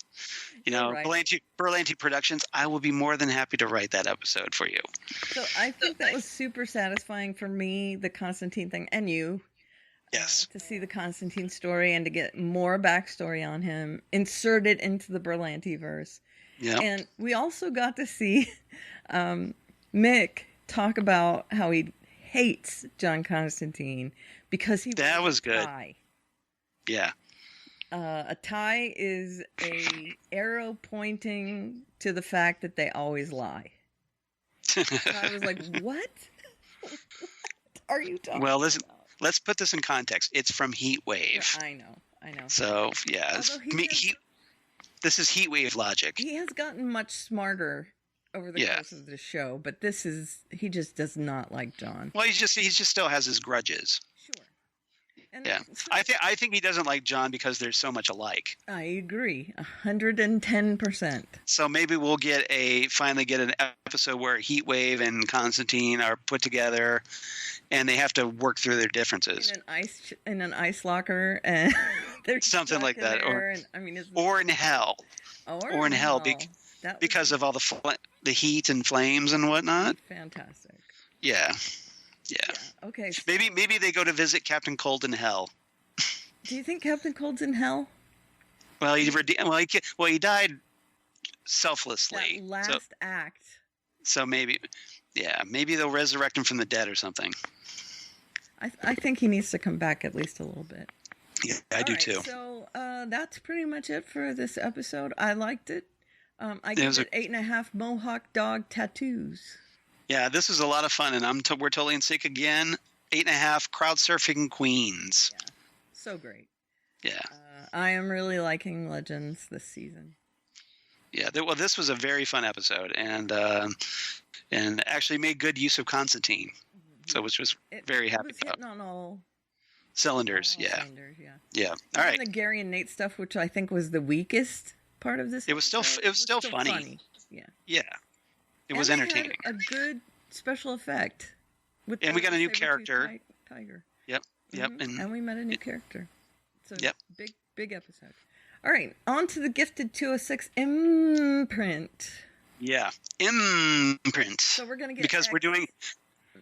Right.
Berlanti Productions. I will be more than happy to write that episode for you.
So I think that was super satisfying for me, the Constantine thing, and you.
Yes.
To see the Constantine story and to get more backstory on him inserted into the Berlanti verse.
Yeah.
And we also got to see Mick talk about how he hates John Constantine because
that was good.
Tie.
Yeah.
A tie is a arrow pointing to the fact that they always lie. And I was like, what? What are you talking about?
Let's put this in context. It's from Heat Wave.
Yeah, I know.
So, yeah. This is Heat Wave logic.
He has gotten much smarter over the course of the show, but he just does not like John.
Well, he just still has his grudges.
Sure. And
yeah. I think he doesn't like John because there's so much alike.
I agree. 110%.
So maybe we'll finally get an episode where Heat Wave and Constantine are put together and they have to work through their differences.
In an ice locker, and there's
something like that, or in hell, or in hell, because of all the heat and flames and whatnot.
Fantastic.
Yeah.
Okay. So
maybe they go to visit Captain Cold in hell.
Do you think Captain Cold's in hell?
Well, he died selflessly.
That last act.
So maybe they'll resurrect him from the dead or something.
I think he needs to come back at least a little bit.
Yeah, I do too.
So that's pretty much it for this episode. I liked it. I gave it 8.5 Mohawk dog tattoos.
Yeah, this is a lot of fun, and we're totally in sync again. 8.5 crowd surfing queens.
Yeah, so great.
Yeah,
I am really liking Legends this season.
Yeah, this was a very fun episode, and actually made good use of Constantine. So which was very happy about.
Hitting on all
cylinders. Yeah. All right.
The Gary and Nate stuff, which I think was the weakest part of this.
It was still funny. Yeah. It was entertaining.
A good special effect.
And we got a new character.
Tiger.
Yep.
Mm-hmm. And we met a new character. So
yep.
Big episode. All right, on to the Gifted 206 imprint.
Yeah, imprint.
So we're gonna get
because we're doing.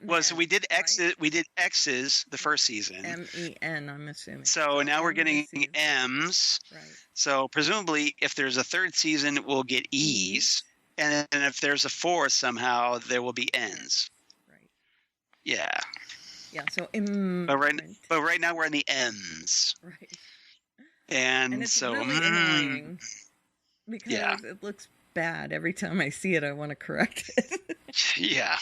Well, so we did X's. Right? We did X's the first season.
MEN, I'm assuming.
So now we're getting M's.
Right.
So presumably, if there's a third season, we'll get E's. and if there's a fourth, somehow there will be ends.
Right.
Yeah.
Yeah. So
But right now we're in the ends.
Right.
And
it's
so
really annoying because it looks bad every time I see it. I want to correct it.
Yeah.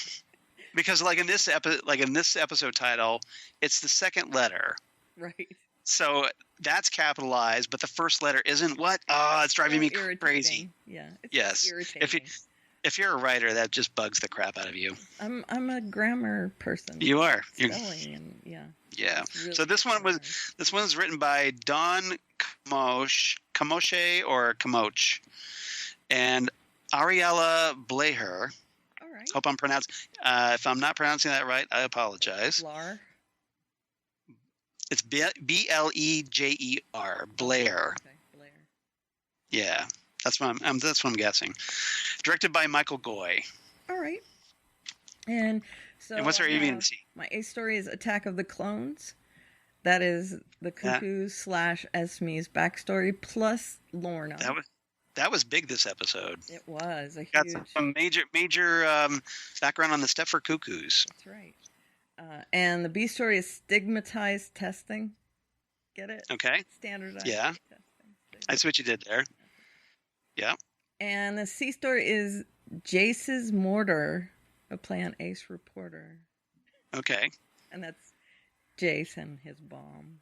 Because like in this episode title, it's the second letter.
Right.
So that's capitalized, but the first letter isn't. What? Oh, it's driving me crazy.
Yeah. It's
Yes.
irritating.
If you're a writer, that just bugs the crap out of you.
I'm a grammar person.
You are.
Spelling and yeah.
Yeah.
Really
So this one was written by Don Camosche or Camoche, and Ariella Bleher.
All right.
Hope I'm pronouncing. If I'm not pronouncing that right, I apologize.
Blar.
It's Blejer. Blair.
Okay, Blair.
Yeah, that's what I'm guessing. Directed by Michael Goy.
All right. And so
And what's our agency?
My A story is Attack of the Clones. That is the Cuckoo / Esme's backstory plus Lorna.
That was big this episode.
It was a
Got
huge.
some major background on the Stepford Cuckoos.
That's right. And the B story is stigmatized testing. Get it?
Okay.
Standardized
Yeah.
testing.
I see what you did there. Yeah.
And the C story is Jace's Mortar, a play on Ace Reporter.
Okay.
And that's Jace and his bomb.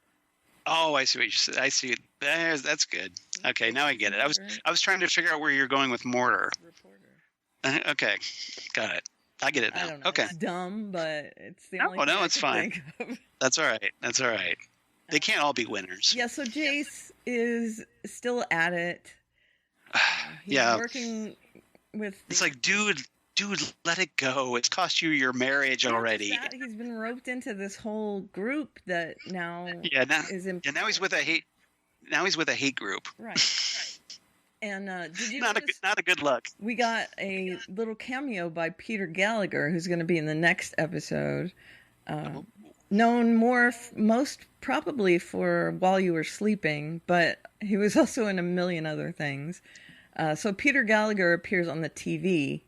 Oh, I see what you said. I see. That's good. Okay, now I get it. I was trying to figure out where you're going with mortar.
Reporter.
Okay, got it. I get it now.
I don't know.
Okay.
It's dumb, but it's the only thing
No,
I
it's
could
fine.
think of.
That's all right. That's all right. They can't all be winners.
Yeah, so Jace is still at it. He's
Yeah.
working with.
It's like, dude, let it go. It's cost you your marriage already.
He's been roped into this whole group that now is in.
Yeah, now he's with a hate. Now he's with a hate group.
Right. And did you
not a good look.
We got a little cameo by Peter Gallagher, who's going to be in the next episode. Known most probably for While You Were Sleeping, but he was also in a million other things. So Peter Gallagher appears on the TV.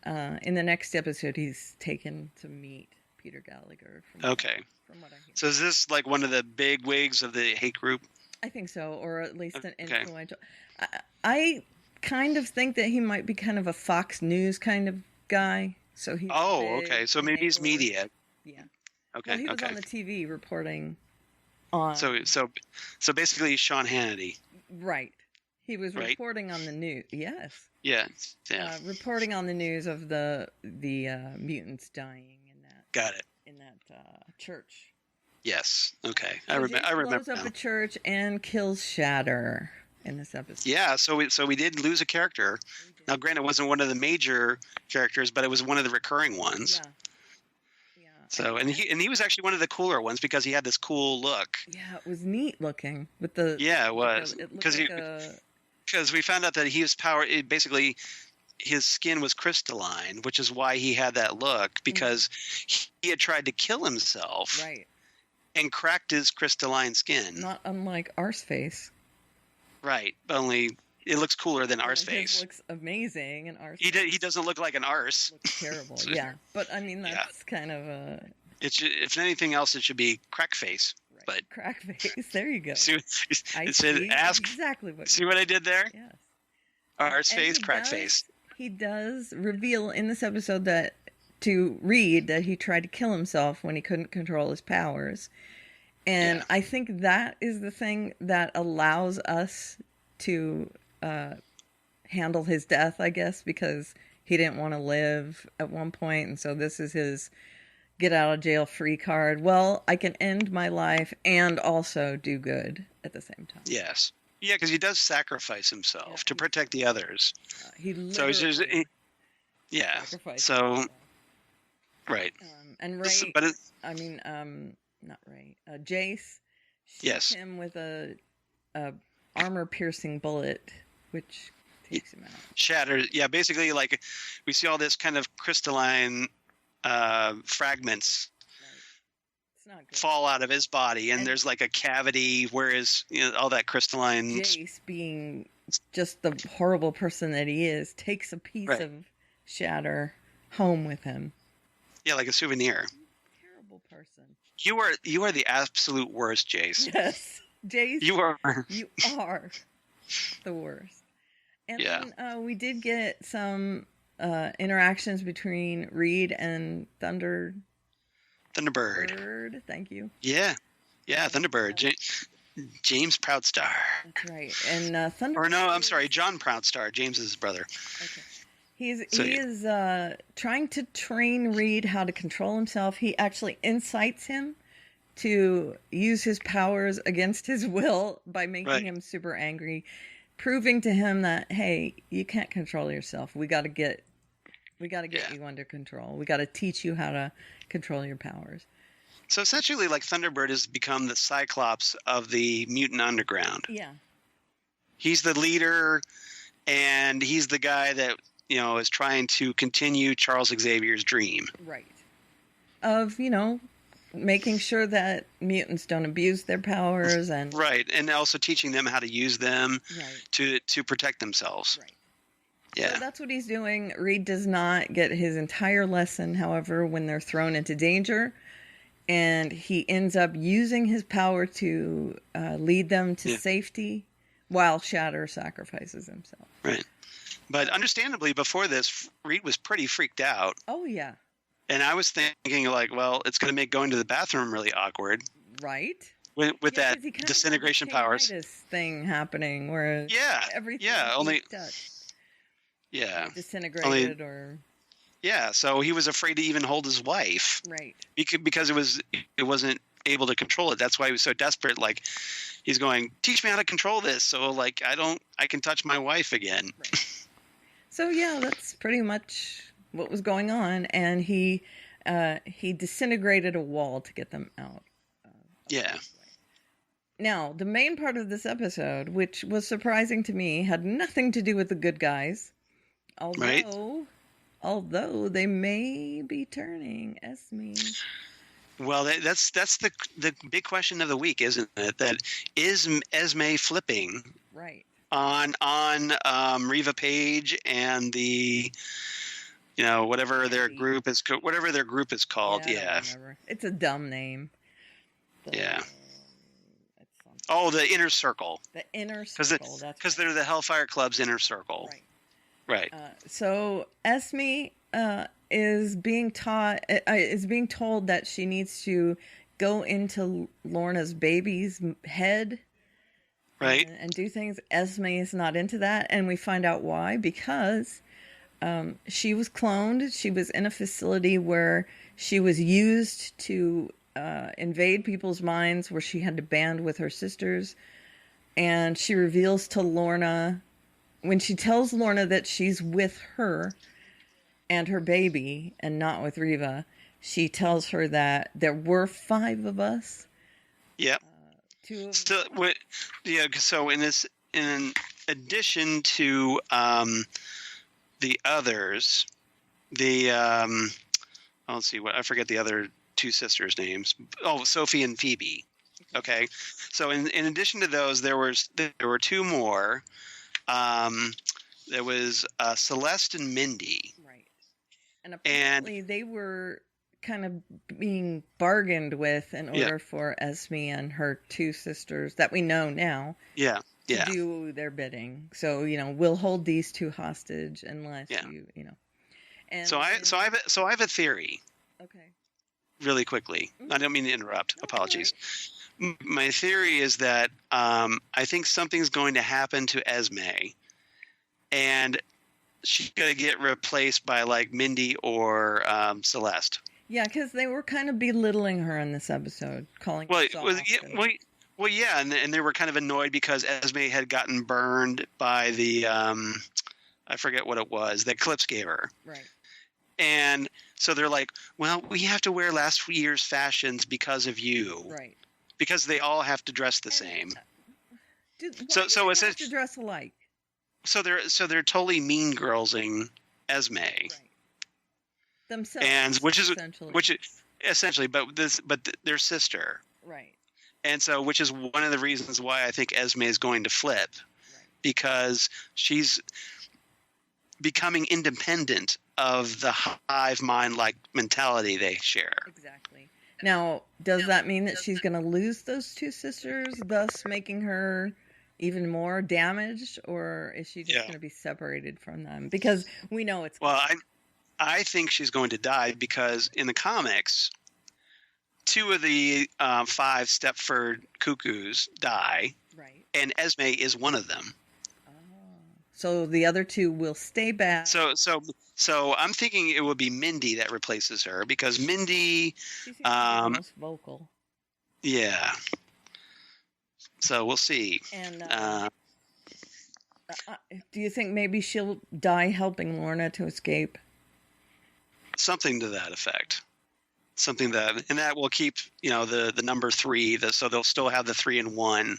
In the next episode, he's taken to meet Peter Gallagher. From what I hear.
So is this like one of the big wigs of the hate group?
I think so, or at least an influential. I kind of think that he might be kind of a Fox News kind of guy. So he.
Okay. So maybe he's media.
Yeah.
Okay.
Well, he was on the TV reporting on.
So basically, Sean Hannity.
Right. He was reporting on the news. Yes.
Yeah.
Reporting on the news of the mutants dying in that.
Got it.
In that church.
Yes. Okay.
So
I remember.
Blows up a church and kills Shatter in this episode.
Yeah. So we did lose a character. Now, granted, it wasn't one of the major characters, but it was one of the recurring ones. Yeah. So and he was actually one of the cooler ones because he had this cool look.
Yeah, it was neat looking with the.
Yeah, it was
because
we found out that he was basically his skin was crystalline, which is why he had that look because he had tried to kill himself.
Right.
And cracked his crystalline skin.
Not unlike Arseface.
Right, only it looks cooler than Arseface.
It looks amazing, and
Arseface. He doesn't look like an arse.
Looks terrible. Yeah, but I mean that's kind of a.
If anything else, it should be Crackface.
Right.
But
Crackface. There you go.
Ask
exactly what.
See what I did there?
Yes.
Arseface, Crackface.
He does reveal in this episode that to Reed that he tried to kill himself when he couldn't control his powers. And I think that is the thing that allows us to handle his death, I guess, because he didn't want to live at one point. And so this is his get out of jail free card. Well, I can end my life and also do good at the same time.
Yes. Yeah, because he does sacrifice himself to protect the others.
He literally
Right.
And Ray, not Ray. Jace shoots him with a armor-piercing bullet, which takes him out.
Shatters. Yeah, basically, like we see all this kind of crystalline fragments fall out of his body, and there's like a cavity where all that crystalline.
Jace being just the horrible person that he is, takes a piece
Right.
of Shatter home with him.
Yeah, like a souvenir.
Terrible person.
You are the absolute worst, Jace.
Yes, Jace.
You are.
You are the worst. And
Yeah.
then we did get some interactions between Reed and
Thunderbird.
Thunderbird. Thank you.
Yeah. Thunderbird. James Proudstar.
That's right. And Thunderbird.
Or no, I'm sorry, John Proudstar. James is his brother.
Okay. He
So,
is trying to train Reed how to control himself. He actually incites him to use his powers against his will by making
Right.
him super angry, proving to him that, hey, you can't control yourself. We got to get
Yeah.
you under control. We got to teach you how to control your powers.
So essentially, like, Thunderbird has become the Cyclops of the Mutant Underground.
Yeah.
He's the leader, and he's the guy that, is trying to continue Charles Xavier's dream.
Right. Of, making sure that mutants don't abuse their powers and
Right, and also teaching them how to use them
right.
to protect themselves.
Right.
Yeah.
So that's what he's doing. Reed does not get his entire lesson, however, when they're thrown into danger. And he ends up using his power to lead them to safety while Shatter sacrifices himself.
Right. But understandably, before this, Reed was pretty freaked out.
Oh, yeah.
And I was thinking, like, well, it's going to make going to the bathroom really awkward.
Right?
With
Yeah,
that
'cause he kind of
disintegration
had the
powers.
tinnitus thing happening where everything
only
touched
only
disintegrated
so he was afraid to even hold his wife
right.
because it wasn't able to control it. That's why he was so desperate. Like, he's going, teach me how to control this, so like I can touch my wife again.
Right. So yeah, that's pretty much what was going on, and he disintegrated a wall to get them out.
Yeah.
Now, the main part of this episode, which was surprising to me, had nothing to do with the good guys. Although they may be turning Esme.
Well, that's the big question of the week, isn't it? That is Esme flipping
Right.
on Reva Page and the whatever their group is called.
I
Yeah.
don't remember. It's a dumb name.
Yeah.
It's
Oh, the Inner Circle.
the Inner Circle.
Because they're the Hellfire Club's Inner Circle.
Right.
Right.
So Esme is being told that she needs to go into Lorna's baby's head,
Right.
and do things. Esme is not into that, and we find out why, because she was cloned. She was in a facility where she was used to invade people's minds, where she had to band with her sisters, and she reveals to Lorna. When she tells Lorna that she's with her and her baby and not with Reva, she tells her that there were 5 of us.
Yep.
2 of
So, so in addition to the others, let's see, I forget the other 2 sisters' names. Oh, Sophie and Phoebe. Okay. So in addition to those, there were 2 more. There was Celeste and Mindy.
Right. And apparently they were kind of being bargained with in order for Esme and her 2 sisters that we know now
to
do their bidding. So, we'll hold these 2 hostage unless And
so I have a theory.
Okay.
Really quickly. I don't mean to interrupt. Apologies. My theory is that I think something's going to happen to Esme, and she's going to get replaced by like Mindy or Celeste.
Yeah, because they were kind of belittling her in this episode, calling her soft.
Yeah, and they were kind of annoyed because Esme had gotten burned by the I forget what it was that Eclipse gave her.
Right. And
so they're like, well, we have to wear last year's fashions because of you.
Right.
Because they all have to dress the same.
So it's have to dress alike.
So they're totally mean girlsing Esme.
Right. Themselves.
And which is essentially, but their sister.
Right.
And so, which is one of the reasons why I think Esme is going to flip.
Right.
because she's becoming independent of the hive mind-like mentality they share.
Exactly. Now, does that mean that she's going to lose those two sisters, thus making her even more damaged, or is she just going to be separated from them? Because we know it's...
Well, I think she's going to die because in the comics, 2 of the 5 Stepford Cuckoos die,
right,
and Esme is one of them.
So the other 2 will stay back.
So I'm thinking it would be Mindy that replaces her because Mindy,
She seems to be the most vocal.
Yeah. So we'll see.
And do you think maybe she'll die helping Lorna to escape?
Something to that effect. Something that will keep the number 3. So they'll still have the 3 and 1 right.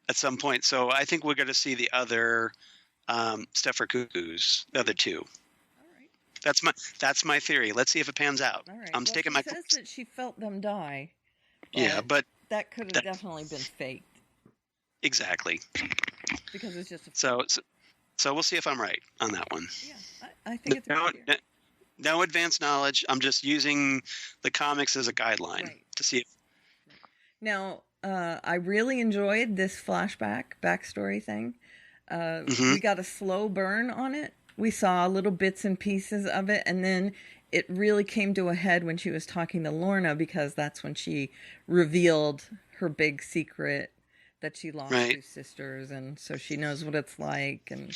At some point. So I think we're going to see the other Stepford Cuckoos, the other 2. All right. That's my theory. Let's see if it pans out.
All right.
I'm taking my.
She says that she felt them die.
Yeah, but
that could have definitely been faked.
Exactly.
Because it's just
so we'll see if I'm right on that one.
Yeah, I think it's a good idea.
No advanced knowledge. I'm just using the comics as a guideline to see if.
Now, I really enjoyed this backstory thing. We got a slow burn on it. We saw little bits and pieces of it, and then it really came to a head when she was talking to Lorna, because that's when she revealed her big secret that she lost 2 sisters, and so she knows what it's like, and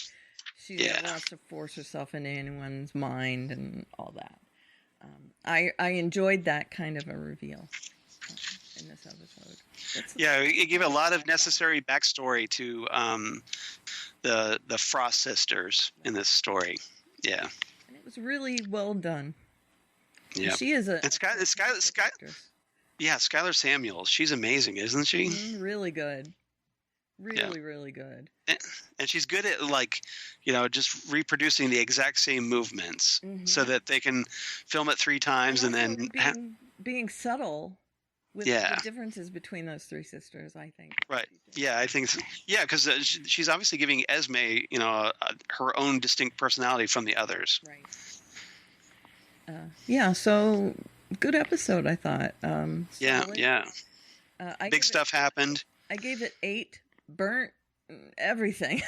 she wants to force herself into anyone's mind and all that. I enjoyed that kind of a reveal in this episode.
It gave a lot of necessary backstory to the Frost sisters in this story. Yeah,
and it was really well done.
Yeah,
she is
Skylar Samuels. She's amazing, isn't she?
Really good. Really good.
And she's good at just reproducing the exact same movements so that they can film it 3 times and then
being subtle with the differences between those 3 sisters, I think.
Right. Yeah, I think so. Yeah, because she's obviously giving Esme, her own distinct personality from the others.
Right. So good episode, I thought.
Yeah. Big stuff happened.
I gave it 8. Burnt everything.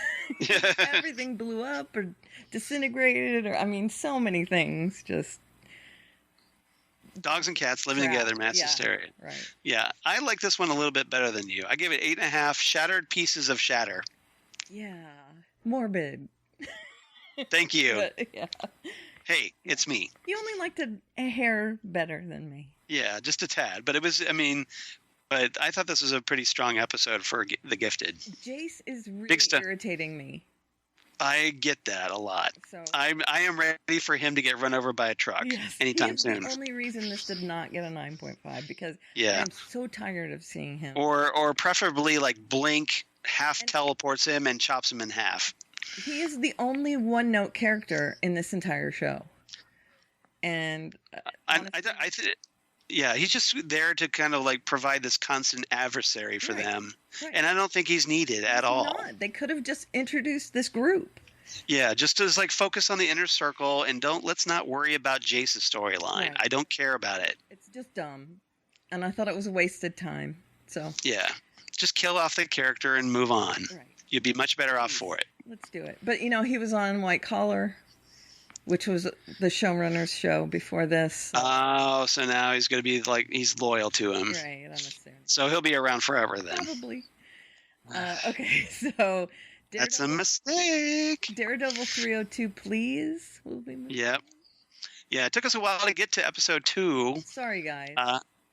Everything blew up or disintegrated, or so many things. Just
dogs and cats living together, mass hysteria.
Right.
Yeah, I like this one a little bit better than you. I gave it 8.5 shattered pieces of shatter.
Yeah, morbid.
Thank you.
But, yeah.
Hey, it's me.
You only liked a hair better than me.
Yeah, just a tad. But it was, but I thought this was a pretty strong episode for The Gifted.
Jace is really irritating me.
I get that a lot. So I am ready for him to get run over by a truck anytime soon.
The only reason this did not get a 9.5 because I'm so tired of seeing him.
Or preferably Blink teleports him and chops him in half.
He is the only one-note character in this entire show, and
he's just there to kind of provide this constant adversary for them. Right. And I don't think he's needed at all.
They could have just introduced this group.
Yeah, just to focus on the inner circle and let's not worry about Jace's storyline. Right. I don't care about it.
It's just dumb. And I thought it was a wasted time. So yeah,
just kill off the character and move on. Right. You'd be much better off for it.
Let's do it. But he was on White Collar, which was the showrunner's show before this.
Oh, so now he's going to be he's loyal to him.
Right, I'm assuming.
So he'll be around forever then.
Probably. Okay, so
that's a mistake.
Daredevil 302, please. Will be moving.
Yep. Yeah, it took us a while to get to episode 2.
Sorry, guys.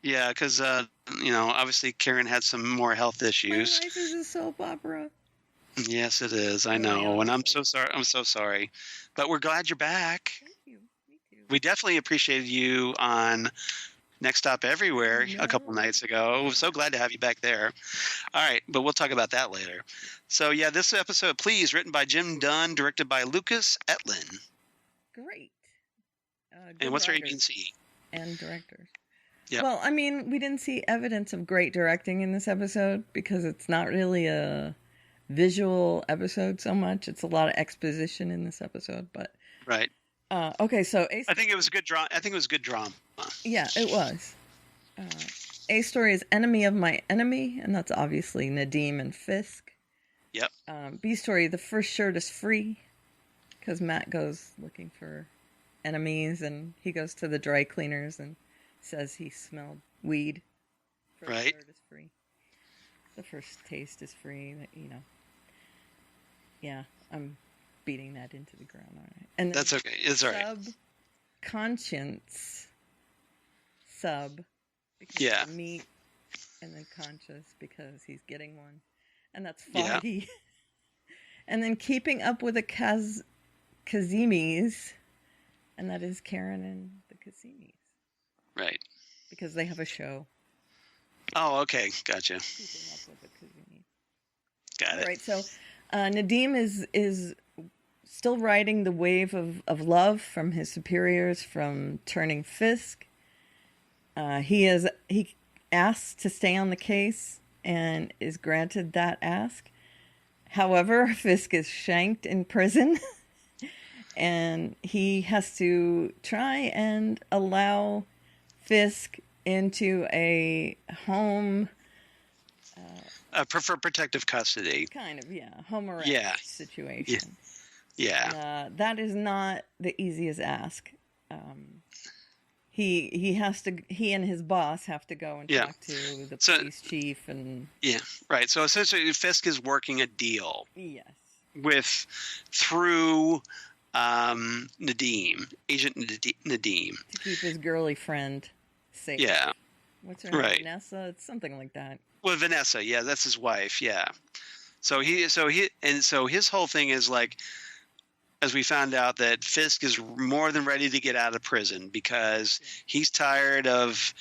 Yeah, because obviously Karen had some more health issues.
My life is a soap opera.
Yes, it is. I know, and I'm so sorry. I'm so sorry, but we're glad you're back.
Thank you. Me too.
We definitely appreciated you on Next Stop Everywhere a couple nights ago. We're so glad to have you back there. All right, but we'll talk about that later. So yeah, this episode, please, written by Jim Dunn, directed by Lucas Etlin.
Great.
And what's our agency?
And directors.
Yep.
Well, we didn't see evidence of great directing in this episode because it's not really a visual episode so much. It's a lot of exposition in this episode, but
Right.
okay. So
I think it was a good drama. I think it was good drama.
yeah, it was. A story is Enemy of My Enemy, and that's obviously Nadim and Fisk.
Yep.
B story, The First Shirt is Free, because Matt goes looking for enemies, and he goes to the dry cleaners and says he smelled weed. First
Right.
shirt is free. The first taste is free. You know. Yeah, I'm beating that into the ground. All right. And
That's okay. It's all right.
Subconscience. Sub. Because
Yeah.
of meat, and then conscious because he's getting one. And that's
Yeah.
Foggy. And then Keeping Up with the Kazimis, and that is Karen and the Kazimis.
Right.
Because they have a show.
Oh, okay. Gotcha.
Keeping Up with the Kazimis.
Got it.
All right, so Nadim is still riding the wave of love from his superiors from turning Fisk. He asks to stay on the case and is granted that ask. However, Fisk is shanked in prison, and he has to try and allow Fisk into a home.
For protective custody.
Kind of, yeah, home arrest situation.
Yeah.
That is not the easiest ask. He and his boss have to go and talk to the police chief and
Yeah, right. So essentially, Fisk is working a deal
yes,
through Nadim, Agent Nadim,
to keep his girly friend safe.
Yeah.
What's her name?
Right.
Vanessa? It's something like that.
Well, Vanessa, yeah, that's his wife, yeah. So his whole thing is like, as we found out, that Fisk is more than ready to get out of prison because he's tired of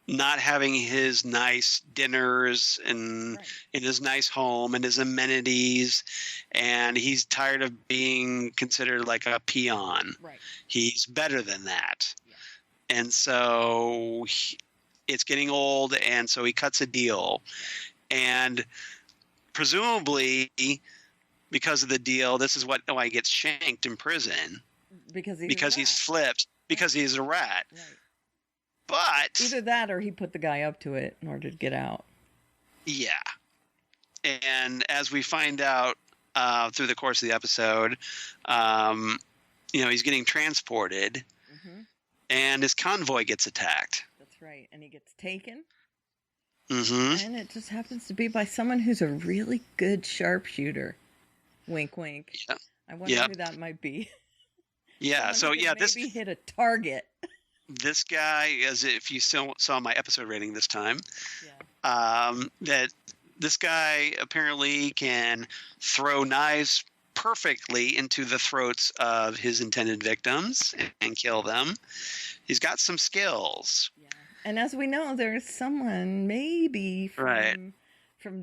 not having his nice dinners and in his nice home and his amenities, and he's tired of being considered like a peon.
Right.
He's better than that. Yeah. And so it's getting old, and so he cuts a deal. And presumably, because of the deal, this is why he gets shanked in prison. Because he's flipped, because he's a rat.
Right.
But
either that or he put the guy up to it in order to get out.
Yeah. And as we find out through the course of the episode, he's getting transported, and his convoy gets attacked.
That's right. And he gets taken.
Mm-hmm.
And it just happens to be by someone who's a really good sharpshooter. Wink, wink.
Yeah.
I wonder who that might be.
Yeah. So yeah,
maybe hit a target.
This guy, as if you saw my episode rating this time, that this guy apparently can throw knives perfectly into the throats of his intended victims and kill them. He's got some skills.
Yeah. And as we know, there's someone maybe from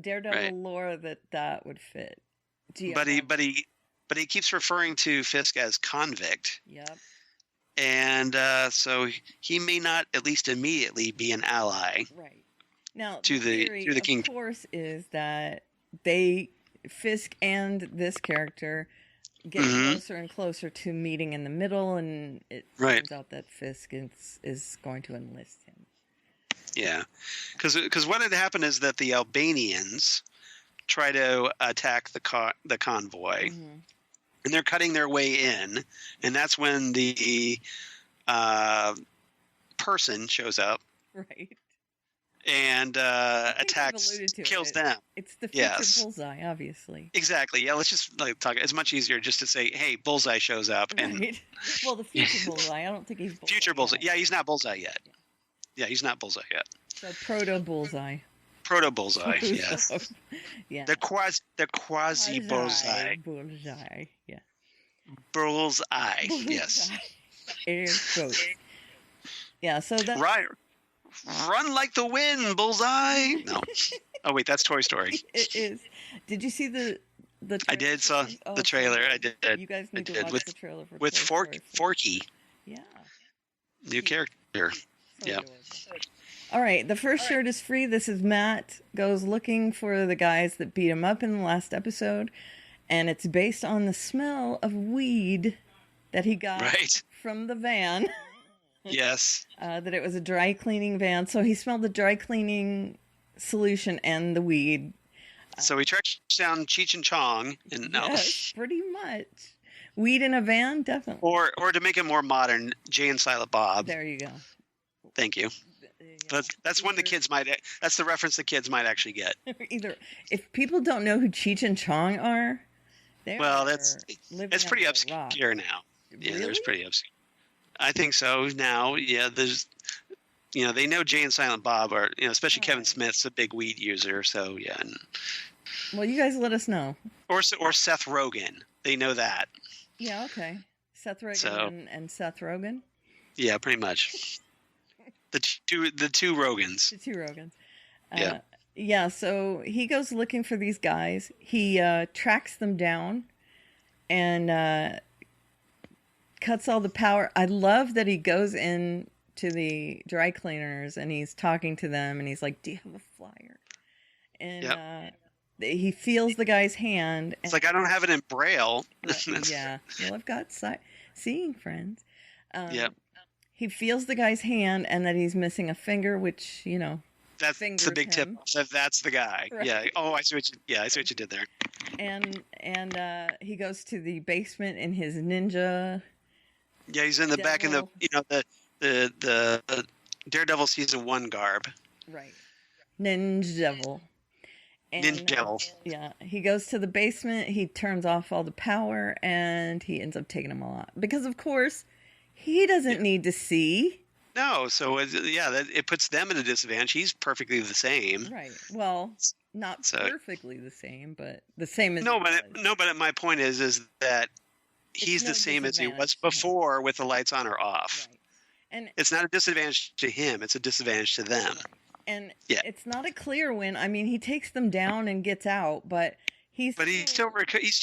Daredevil lore that would fit.
But he keeps referring to Fisk as convict.
Yep.
And so he may not, at least immediately, be an ally.
Right. Now,
to the king.
Of course, is that Fisk and this character get closer and closer to meeting in the middle, and it turns out that Fisk is going to enlist him.
Yeah, because what had happened is that the Albanians try to attack the convoy. Mm-hmm. And they're cutting their way in, and that's when the person shows up,
right?
And attacks, kills them.
It's the future Bullseye, obviously.
Exactly. Yeah. Let's just talk. It's much easier just to say, "Hey, Bullseye shows up." And
well, the future Bullseye. I don't think he's Bullseye
future Bullseye.
Yet.
Yeah, he's not Bullseye yet. Yeah, he's not Bullseye yet.
So proto Bullseye.
Proto Bullseye. Yes.
Yeah.
The quasi Bullseye.
Bullseye. Yeah.
Bullseye. Yes.
Air quotes. Yeah. So that.
Right. Run like the wind, Bullseye. No. Oh wait, that's Toy Story.
It is. Did you see the trailer?
I did saw the trailer. I did.
You guys need to watch the trailer for
with
Toy Story.
Forky.
Yeah.
New character.
So
yeah.
All right, the first shirt is free. This is Matt goes looking for the guys that beat him up in the last episode, and it's based on the smell of weed that he got from the van.
Yes.
That it was a dry cleaning van, so he smelled the dry cleaning solution and the weed.
So he tracked down Cheech and Chong, and
Yes, pretty much. Weed in a van, definitely.
Or to make it more modern, Jay and Silent Bob.
There you go.
Thank you. That's one the kids might. That's the reference the kids might actually get.
Either if people don't know who Cheech and Chong are,
it's pretty obscure now.
Really?
Yeah, there's pretty obscure. I think so now. Yeah, there's. They know Jay and Silent Bob are. Especially Kevin Smith's a big weed user. So yeah.
Well, you guys let us know.
Or Seth Rogen. They know that.
Yeah. Okay. Seth Rogen and Seth Rogen.
Yeah, pretty much. The two Rogans.
The two Rogans.
Yeah.
Yeah, so he goes looking for these guys. He tracks them down and cuts all the power. I love that he goes in to the dry cleaners and he's talking to them and he's like, "Do you have a flyer?" And he feels the guy's hand.
It's like, I don't have it in Braille.
Yeah. Well, I've got seeing friends.
Yeah.
He feels the guy's hand and that he's missing a finger, which,
that's the big tip. So that's the guy. Right. Yeah. Oh, I see what you did there.
And he goes to the basement in his ninja.
Yeah, he's in the back in the Daredevil season 1 garb.
Right. Ninja Devil.
Ninja Devil.
Yeah. He goes to the basement, he turns off all the power, and he ends up taking them all out. Because of course he doesn't need to see.
No, so it puts them at a disadvantage. He's perfectly the same.
Right. Well, not perfectly the same, but the same as
but my point is that he's the same as he was before with the lights on or off.
Right. And
it's not a disadvantage to him; it's a disadvantage to them.
Right. And it's not a clear win. I mean, he takes them down and gets out, but he's still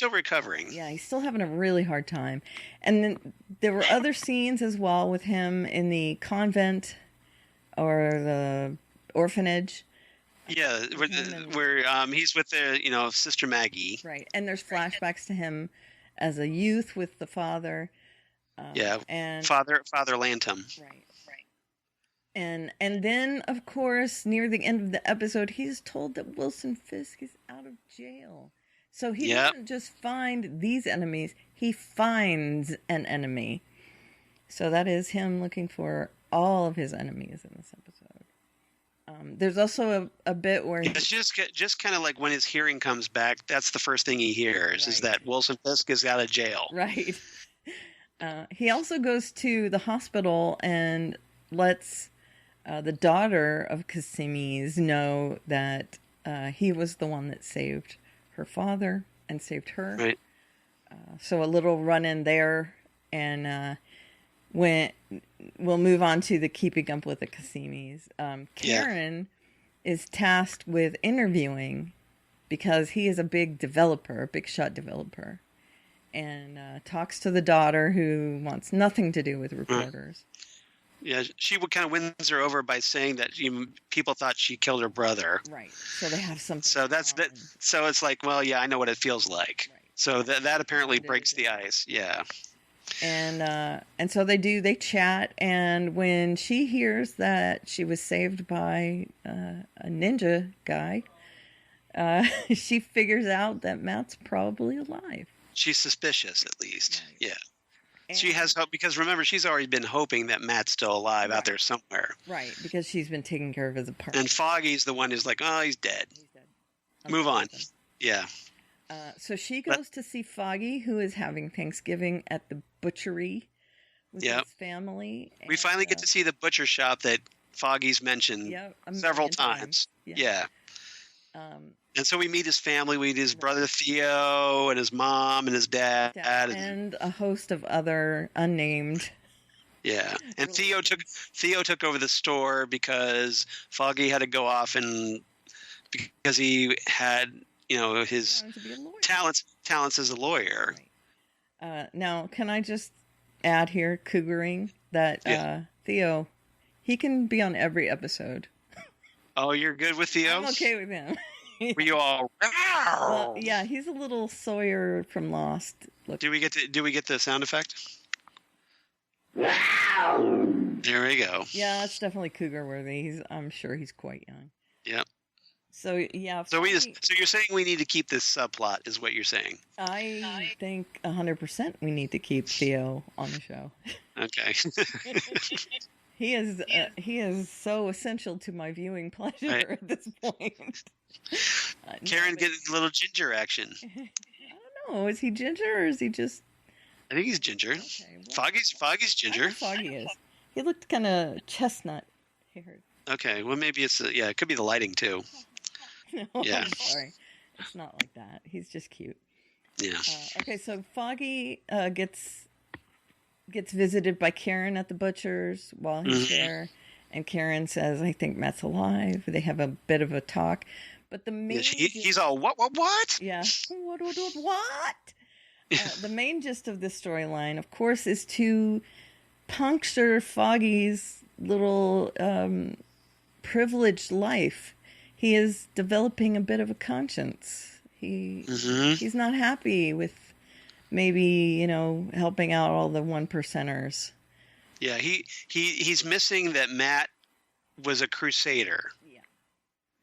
recovering. Yeah, he's still having a really hard time. And then there were other scenes as well with him in the convent or the orphanage.
Yeah, where he's with the Sister Maggie.
Right, and there's flashbacks to him as a youth with the father.
And Father Lantom.
Right. And then, of course, near the end of the episode, he's told that Wilson Fisk is out of jail. So he doesn't just find these enemies, he finds an enemy. So that is him looking for all of his enemies in this episode. There's also a bit where...
It's just kind of like when his hearing comes back, that's the first thing he hears, is that Wilson Fisk is out of jail.
Right. He also goes to the hospital and lets... the daughter of Casimis know that he was the one that saved her father and saved her.
Right.
So a little run in there, and we'll move on to the keeping up with the Casimis. Karen is tasked with interviewing because he is a big shot developer, and talks to the daughter who wants nothing to do with reporters.
Yeah, she kind of wins her over by saying that people thought she killed her brother.
Right. So they have something.
So that's that. So it's like, well, yeah, I know what it feels like.
Right.
So that apparently breaks the ice. Yeah.
And so they chat, and when she hears that she was saved by a ninja guy, she figures out that Matt's probably alive.
She's suspicious, at least. Right. Yeah. And she has hope because remember, she's already been hoping that Matt's still alive out there somewhere.
Right, because she's been taking care of his apartment.
And Foggy's the one who's like, oh, he's dead. Move on. Yeah.
So she goes to see Foggy, who is having Thanksgiving at the butchery with his family. And,
we finally get to see the butcher shop that Foggy's mentioned several times. Yeah. And so we meet his family. We meet his brother Theo and his mom and his dad.
And a host of other unnamed.
Yeah. And Theo took over the store because Foggy had to go off and because he had, his talents as a lawyer.
Right. Now, can I just add here, cougaring, that Theo, he can be on every episode
Oh, you're good with Theo?
I'm okay with him.
Were you all?
Well, yeah, he's a little Sawyer from Lost. Look.
Do we get the sound effect? There we go.
Yeah, that's definitely cougar worthy. I'm sure he's quite young.
Yep.
So yeah.
So you're saying we need to keep this subplot, is what you're saying?
I think 100% we need to keep Theo on the show.
Okay.
He is so essential to my viewing pleasure at this point.
Karen getting a little ginger action.
I don't know. Is he ginger or is he just?
I think he's ginger.
Okay, well,
Foggy's ginger.
Foggy is. He looked kind of chestnut haired.
Okay, well maybe it's it could be the lighting too.
No,
Yeah.
I'm sorry. It's not like that. He's just cute.
Yeah.
Okay, so Foggy gets visited by Karen at the butcher's while he's there, and Karen says, "I think Matt's alive." They have a bit of a talk, but the main
he's all what?
Yeah, what? The main gist of this storyline, of course, is to puncture Foggy's little privileged life. He is developing a bit of a conscience. He's not happy with maybe, helping out all the 1%ers.
Yeah, he's missing that Matt was a crusader.
Yeah.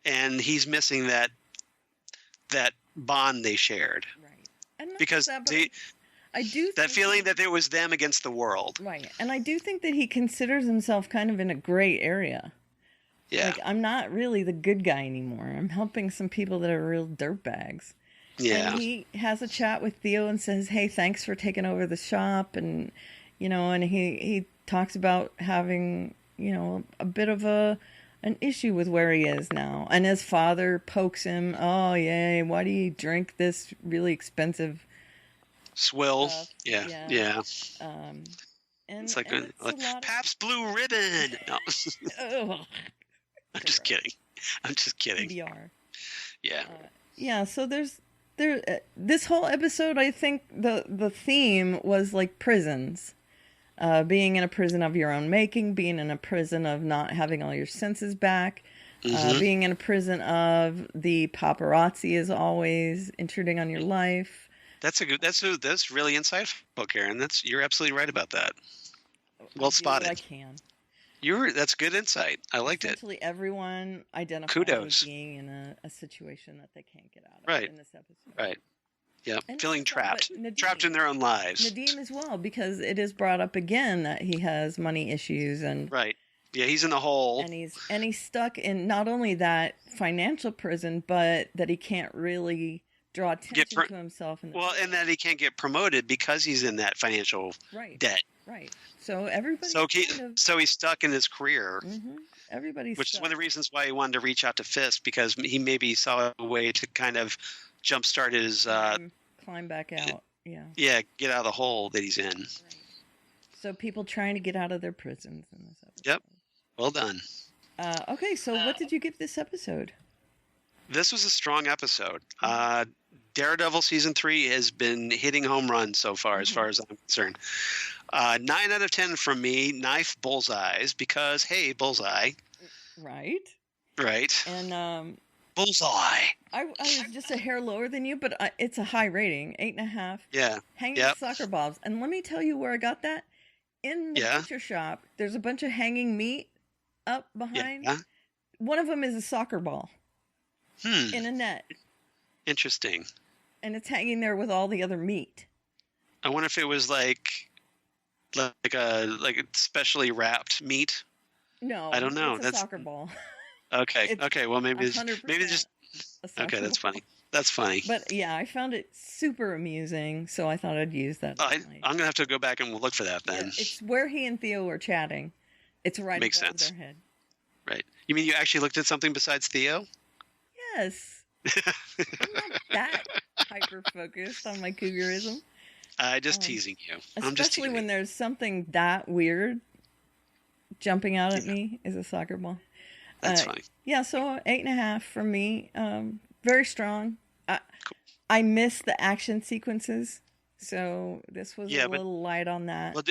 And he's missing that bond they shared.
Right. And
because
I do
that feeling that it was them against the world.
Right. And I do think that he considers himself kind of in a gray area.
Yeah.
Like, I'm not really the good guy anymore. I'm helping some people that are real dirtbags.
Yeah.
And he has a chat with Theo and says, "Hey, thanks for taking over the shop." And, and he talks about having, a bit of an issue with where he is now. And his father pokes him. "Oh, yay. Why do you drink this really expensive
swill?"
stuff?"
Yeah.
And
it's like
and
a Pabst Blue Ribbon. No. I'm just kidding.
VR.
Yeah.
Yeah, so this whole episode, I think the theme was like prisons. Being in a prison of your own making, being in a prison of not having all your senses back, being in a prison of the paparazzi is always intruding on your life.
That's really insightful, Karen. You're absolutely right about that. Well spotted.
I can.
That's good insight. I liked it.
Essentially, everyone identifies
Kudos.
with being in a situation that they can't get out of
Right.
in this episode.
Right. Yeah.
And
Feeling trapped.
Nadim.
Trapped in their own lives.
Nadim as well, because it is brought up again that he has money issues and
right. Yeah, he's in the hole.
And he's stuck in not only that financial prison, but that he can't really draw attention to himself.
And that he can't get promoted because he's in that financial debt.
Right. So everybody.
So he's stuck in his career.
Mm-hmm. Everybody's.
Which is one of the reasons why he wanted to reach out to Fisk, because he maybe saw a way to kind of jumpstart his
climb back out. Yeah.
Yeah, get out of the hole that he's in. Right.
So people trying to get out of their prisons in this episode.
Yep. Well done.
Okay, so what did you give this episode?
This was a strong episode. Daredevil season 3 has been hitting home runs so far, as far as I'm concerned. 9 out of 10 from me. Knife bullseyes because hey, bullseye.
Right. And
bullseye.
I was just a hair lower than you, but it's a high rating, 8.5.
Yeah.
Hanging soccer balls, and let me tell you where I got that. In the butcher shop, there's a bunch of hanging meat up behind.
Yeah.
One of them is a soccer ball. In a net.
Interesting.
And it's hanging there with all the other meat.
I wonder if it was like a specially wrapped meat.
No,
I don't know.
It's a soccer ball.
Okay. Okay. Well, maybe just. Okay, that's funny. That's funny.
But yeah, I found it super amusing, so I thought I'd use that.
I'm gonna have to go back and look for that then.
Yeah, it's where he and Theo were chatting. It's right above their head.
Right. You mean you actually looked at something besides Theo?
Yes. I'm not that hyper focused on my cougarism.
Just teasing you.
Especially when there's something that weird jumping out at me is a soccer ball.
That's funny.
Yeah, so 8.5 from me. Very strong. I miss the action sequences. So this was
Yeah,
a
but-
little light on that.
Well,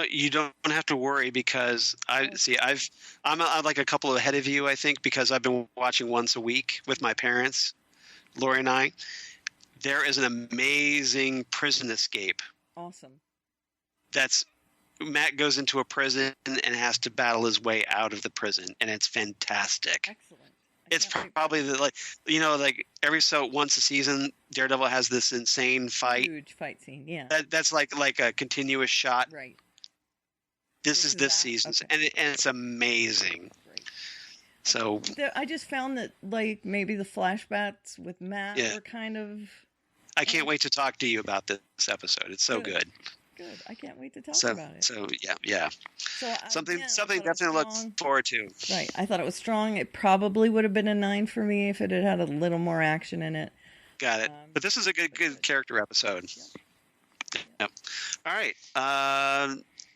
you don't have to worry because I'm like a couple ahead of you, I think, because I've been watching once a week with my parents, Lori and I. There is an amazing prison escape.
Awesome.
Matt goes into a prison and has to battle his way out of the prison, and it's fantastic.
Excellent.
It's probably once a season, Daredevil has this insane fight.
Huge fight scene, yeah.
That's like a continuous shot.
Right.
This is this season's,
okay.
and it's amazing.
Great.
So
I just found that like maybe the flashbacks with Matt were kind of.
I can't wait to talk to you about this episode. It's so good.
Good. I can't wait to talk
So
about it.
so yeah.
So
Something
again, I
definitely
thought it was
look
strong.
forward to.
Right. I thought it was strong. It probably would have been a 9 for me if it had had a little more action in it.
Got it. But this is a good character episode. Yep. All right.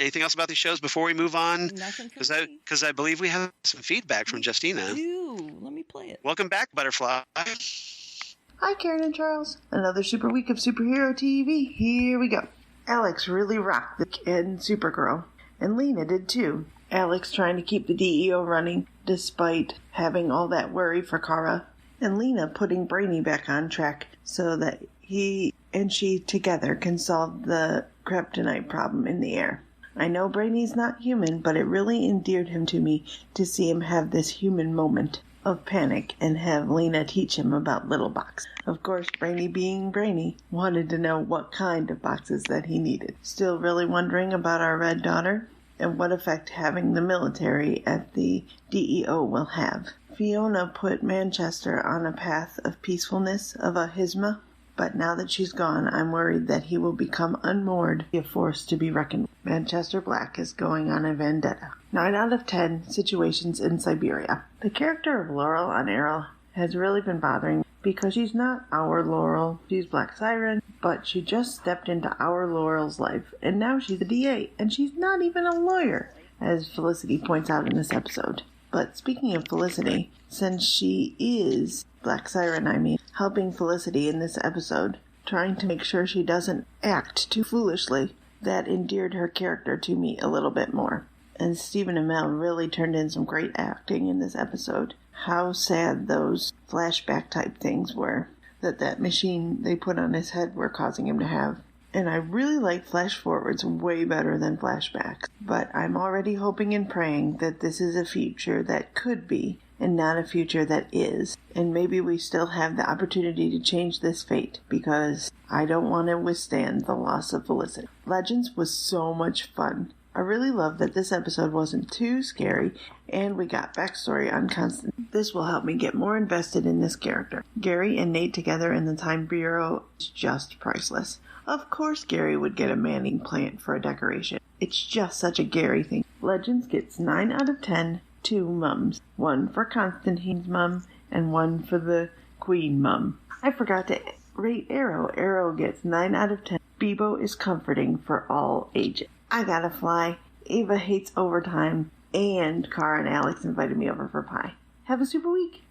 Anything else about these shows before we move on?
Nothing for me.
Because I believe we have some feedback from Justina.
Ooh, let me play it.
Welcome back, Butterfly.
Hi, Karen and Charles. Another super week of superhero TV. Here we go. Alex really rocked the kid and Supergirl, and Lena did too. Alex trying to keep the DEO running despite having all that worry for Kara, and Lena putting Brainy back on track so that he and she together can solve the kryptonite problem in the air. I know Brainy's not human, but it really endeared him to me to see him have this human moment of panic and have Lena teach him about little boxes. Of course, Brainy being Brainy, wanted to know what kind of boxes that he needed. Still really wondering about our red daughter and what effect having the military at the DEO will have. Fiona put Manchester on a path of peacefulness, of ahisma, but now that she's gone, I'm worried that he will become unmoored, a force to be reckoned with. Manchester Black is going on a vendetta. 9 out of 10 situations in Siberia. The character of Laurel on Arrow has really been bothering me because she's not our Laurel. She's Black Siren, but she just stepped into our Laurel's life, and now she's a DA, and she's not even a lawyer, as Felicity points out in this episode. But speaking of Felicity, since she is Black Siren, helping Felicity in this episode, trying to make sure she doesn't act too foolishly, that endeared her character to me a little bit more. And Stephen Amell really turned in some great acting in this episode. How sad those flashback type things were that machine they put on his head were causing him to have. And I really like flash forwards way better than flashbacks. But I'm already hoping and praying that this is a future that could be and not a future that is. And maybe we still have the opportunity to change this fate because I don't want to withstand the loss of Felicity. Legends was so much fun. I really love that this episode wasn't too scary and we got backstory on Constantine. This will help me get more invested in this character. Gary and Nate together in the Time Bureau is just priceless. Of course Gary would get a Manning plant for a decoration. It's just such a Gary thing. Legends gets 9 out of 10, 2 mums. 1 for Constantine's mum and 1 for the Queen mum. I forgot to rate Arrow. Arrow gets 9 out of 10. Bebo is comforting for all ages. I gotta fly. Ava hates overtime. And Cara and Alex invited me over for pie. Have a super week.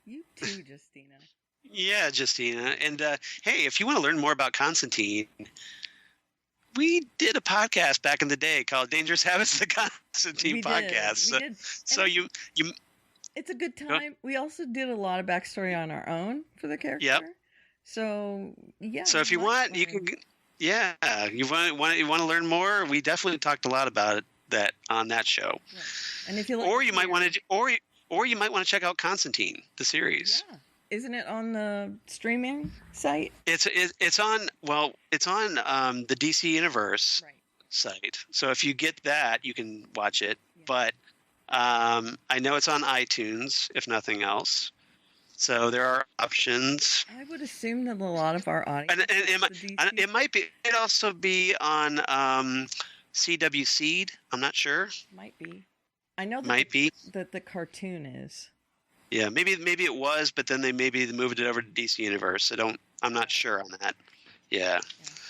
You too, Justina.
Yeah, Justina. And hey, if you want to learn more about Constantine, we did a podcast back in the day called Dangerous Habits, the Constantine podcast.
We did.
So you
it's a good time. We also did a lot of backstory on our own for the character.
Yep.
So yeah.
So if you want, you can. Yeah, you want to learn more? We definitely talked a lot about that on that show.
Right. And if you like,
or you might want to, or you might want to check out Constantine, the series.
Yeah. Isn't it on the streaming site?
It's on the DC Universe site. So if you get that, you can watch it. Yeah. But I know it's on iTunes, if nothing else. So there are options.
I would assume that a lot of our audience.
And it might be. It also be on CW Seed. I'm not sure.
Might be. I know that the cartoon is.
Yeah, maybe it was, but then they moved it over to DC Universe. I'm not sure on that. Yeah.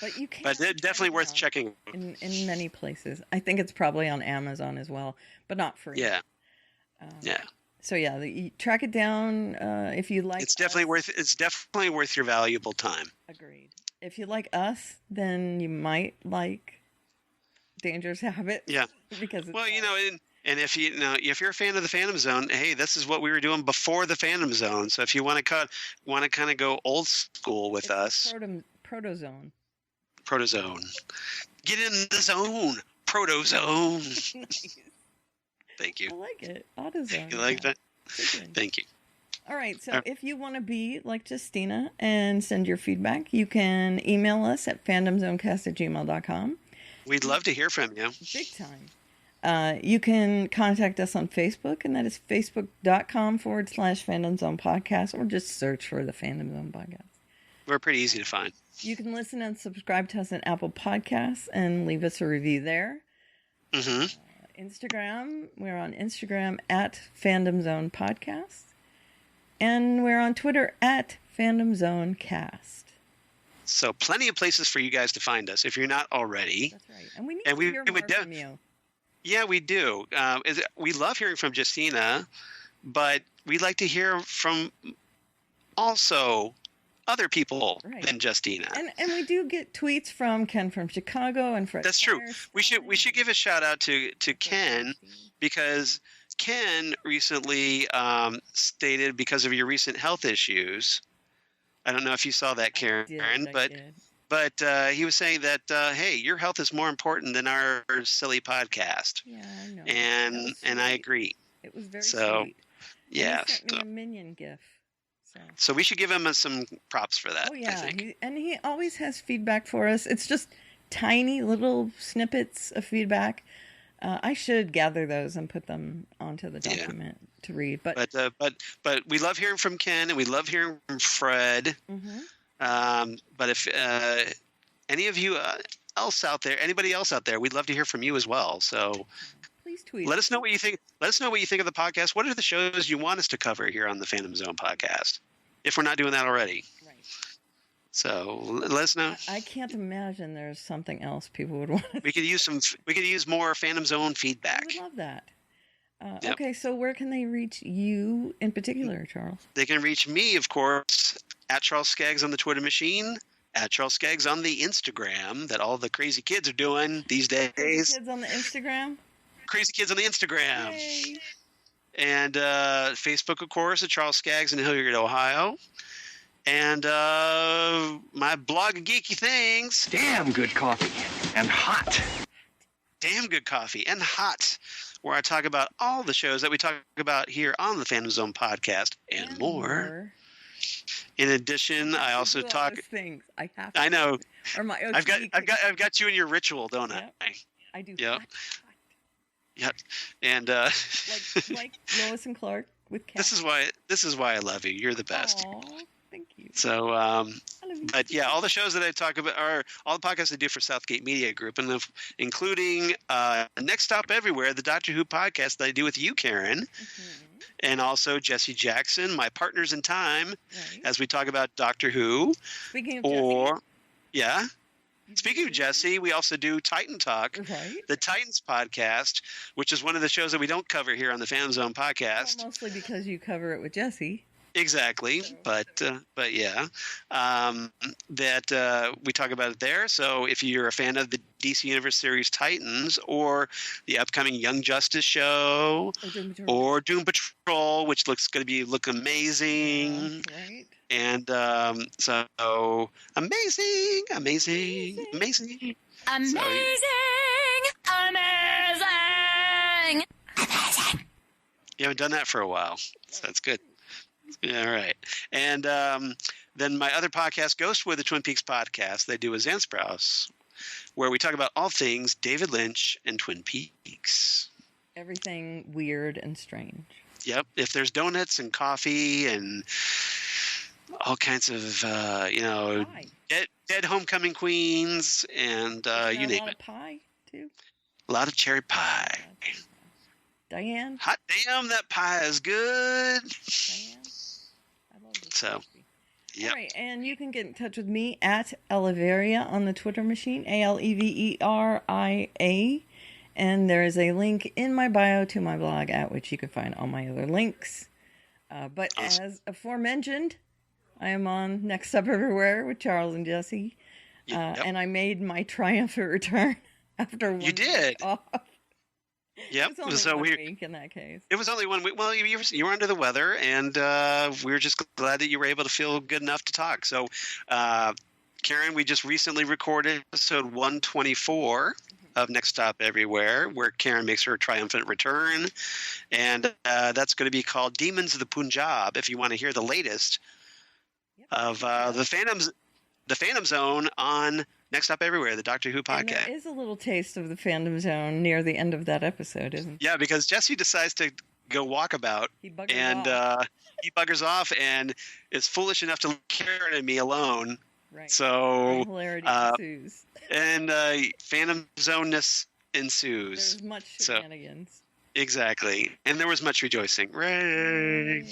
But you can.
But it's definitely worth checking.
In many places, I think it's probably on Amazon as well, but not free.
Yeah. Yeah.
So yeah, you track it down if you like.
It's definitely worth your valuable time.
Agreed. If you like us, then you might like Dangerous Habits.
Yeah.
Because it's
and if if you're a fan of the Phantom Zone, hey, this is what we were doing before the Phantom Zone. So if you want to kind of go old school with us,
Protozone.
Get in the zone, Protozone.
Nice.
Thank you.
I like it. AutoZone.
You like that?
Good.
Thank you.
All right. So if you want to be like Justina and send your feedback, you can email us at fandomzonecast@gmail.com.
We'd love to hear from you.
Big time. You can contact us on Facebook, and that is facebook.com/Fandom Zone Podcast, or just search for the Fandom Zone Podcast.
We're pretty easy to find.
You can listen and subscribe to us on Apple Podcasts and leave us a review there.
Mm-hmm.
Instagram, we're on Instagram at Fandom Zone Podcast. And we're on Twitter at Fandom Zone Cast.
So plenty of places for you guys to find us if you're not already.
That's right. And we need to hear more from you.
Yeah, we do. We love hearing from Justina, but we'd like to hear from also other people than Justina.
And we do get tweets from Ken from Chicago and Fred.
That's true. We should give a shout out to Ken, because Ken recently stated, because of your recent health issues. I don't know if you saw that, Karen, but he was saying that hey, your health is more important than our silly podcast.
Yeah, I know.
And I agree.
It was very sweet.
Yeah.
He sent me a Minion gif.
So we should give him some props for that.
Oh yeah,
I think.
He always has feedback for us. It's just tiny little snippets of feedback. I should gather those and put them onto the document to read. But
we love hearing from Ken, and we love hearing from Fred.
Mm-hmm.
But if any of you anybody else out there, we'd love to hear from you as well. So
please tweet.
Let us know what you think. Let us know what you think of the podcast. What are the shows you want us to cover here on the Phantom Zone podcast, if we're not doing that already?
Right.
So let us know.
I can't imagine there's something else people would want.
We could use more Phantom Zone feedback.
I would love that.
Yep.
Okay, so where can they reach you in particular, Charles?
They can reach me, of course, at Charles Skaggs on the Twitter machine, at Charles Skaggs on the Instagram, that all the crazy kids are doing these days.
Crazy kids on the Instagram?
Crazy kids on the Instagram.
Yay.
And Facebook, of course, at Charles Skaggs in Hilliard, Ohio. And my blog of geeky things.
Damn good coffee and hot.
Damn good coffee and hot, where I talk about all the shows that we talk about here on the Phantom Zone podcast and more. In addition, I also talk
things.
I know.
Or my
I've got you in your ritual, don't I?
I do.
Yep. Yep. And
like Lois and Clark with cats.
This is why I love you. You're the best.
Aww, thank you.
So, but yeah, all the shows that I talk about are all the podcasts I do for Southgate Media Group, and including Next Stop Everywhere, the Doctor Who podcast that I do with you, Karen, and also Jesse Jackson, my partners in time, as we talk about Doctor Who.
Speaking of Jesse.
Speaking of Jesse, we also do Titan Talk, the Titans podcast, which is one of the shows that we don't cover here on the Phantom Zone podcast.
Well, mostly because you cover it with Jesse.
Exactly, but yeah, that we talk about it there. So if you're a fan of the DC Universe series Titans, or the upcoming Young Justice show, or Doom Patrol, which looks going to look amazing,
right?
And so amazing. You haven't done that for a while, so that's good. Yeah, all right. And then my other podcast, Ghost with the Twin Peaks podcast, they do a Zansprouse, where we talk about all things David Lynch and Twin Peaks.
Everything weird and strange.
Yep. If there's donuts and coffee and all kinds of, dead homecoming queens and you name it.
A lot of pie, too.
A lot of cherry pie.
Diane?
Hot damn, that pie is good.
Diane? I love this.
So, yeah.
All right, and you can get in touch with me at Eleveria on the Twitter machine, ALEVERIA. And there is a link in my bio to my blog, at which you can find all my other links. But as aforementioned, I am on Next Up Everywhere with Charles and Jesse. and I made my triumphant return after 1 week.
You did.
Off.
Yep.
It was only
So
1 week in that case.
It was only 1 week. Well, you were under the weather, and we were just glad that you were able to feel good enough to talk. So, Karen, we just recently recorded episode 124 of Next Stop Everywhere, where Karen makes her triumphant return, and that's going to be called Demons of the Punjab. If you want to hear the latest of the Phantom Zone on Next Stop Everywhere, the Doctor Who podcast.
And there is a little taste of the Phantom Zone near the end of that episode, isn't there?
Yeah, because Jesse decides to go walkabout,
he buggers
off and is foolish enough to leave Karen and me alone.
Right.
So
hilarity ensues.
And Phantom Zoneness ensues.
There's much shenanigans.
Exactly, and there was much rejoicing. Right.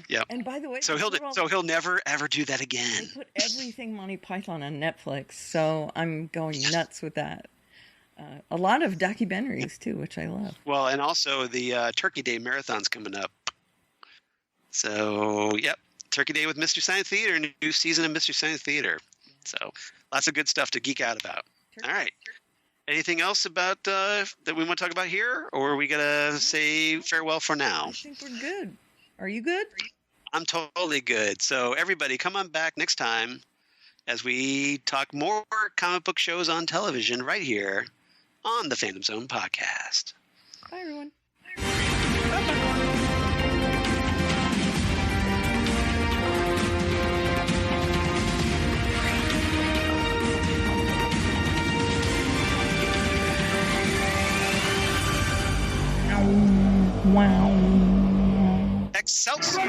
Yeah.
And by the way,
so he'll never ever do that again.
They put everything Monty Python on Netflix, so I'm going nuts with that. A lot of documentaries too, which I love.
Well, and also the Turkey Day marathon's coming up. So, yep, Turkey Day with Mystery Science Theater, new season of Mystery Science Theater. So, lots of good stuff to geek out about. All right. Anything else about that we want to talk about here, or are we gonna say farewell for now?
I think we're good. Are you good?
I'm totally good. So everybody, come on back next time as we talk more comic book shows on television right here on the Phantom Zone podcast.
Bye, everyone.
Wow.
Excelsior!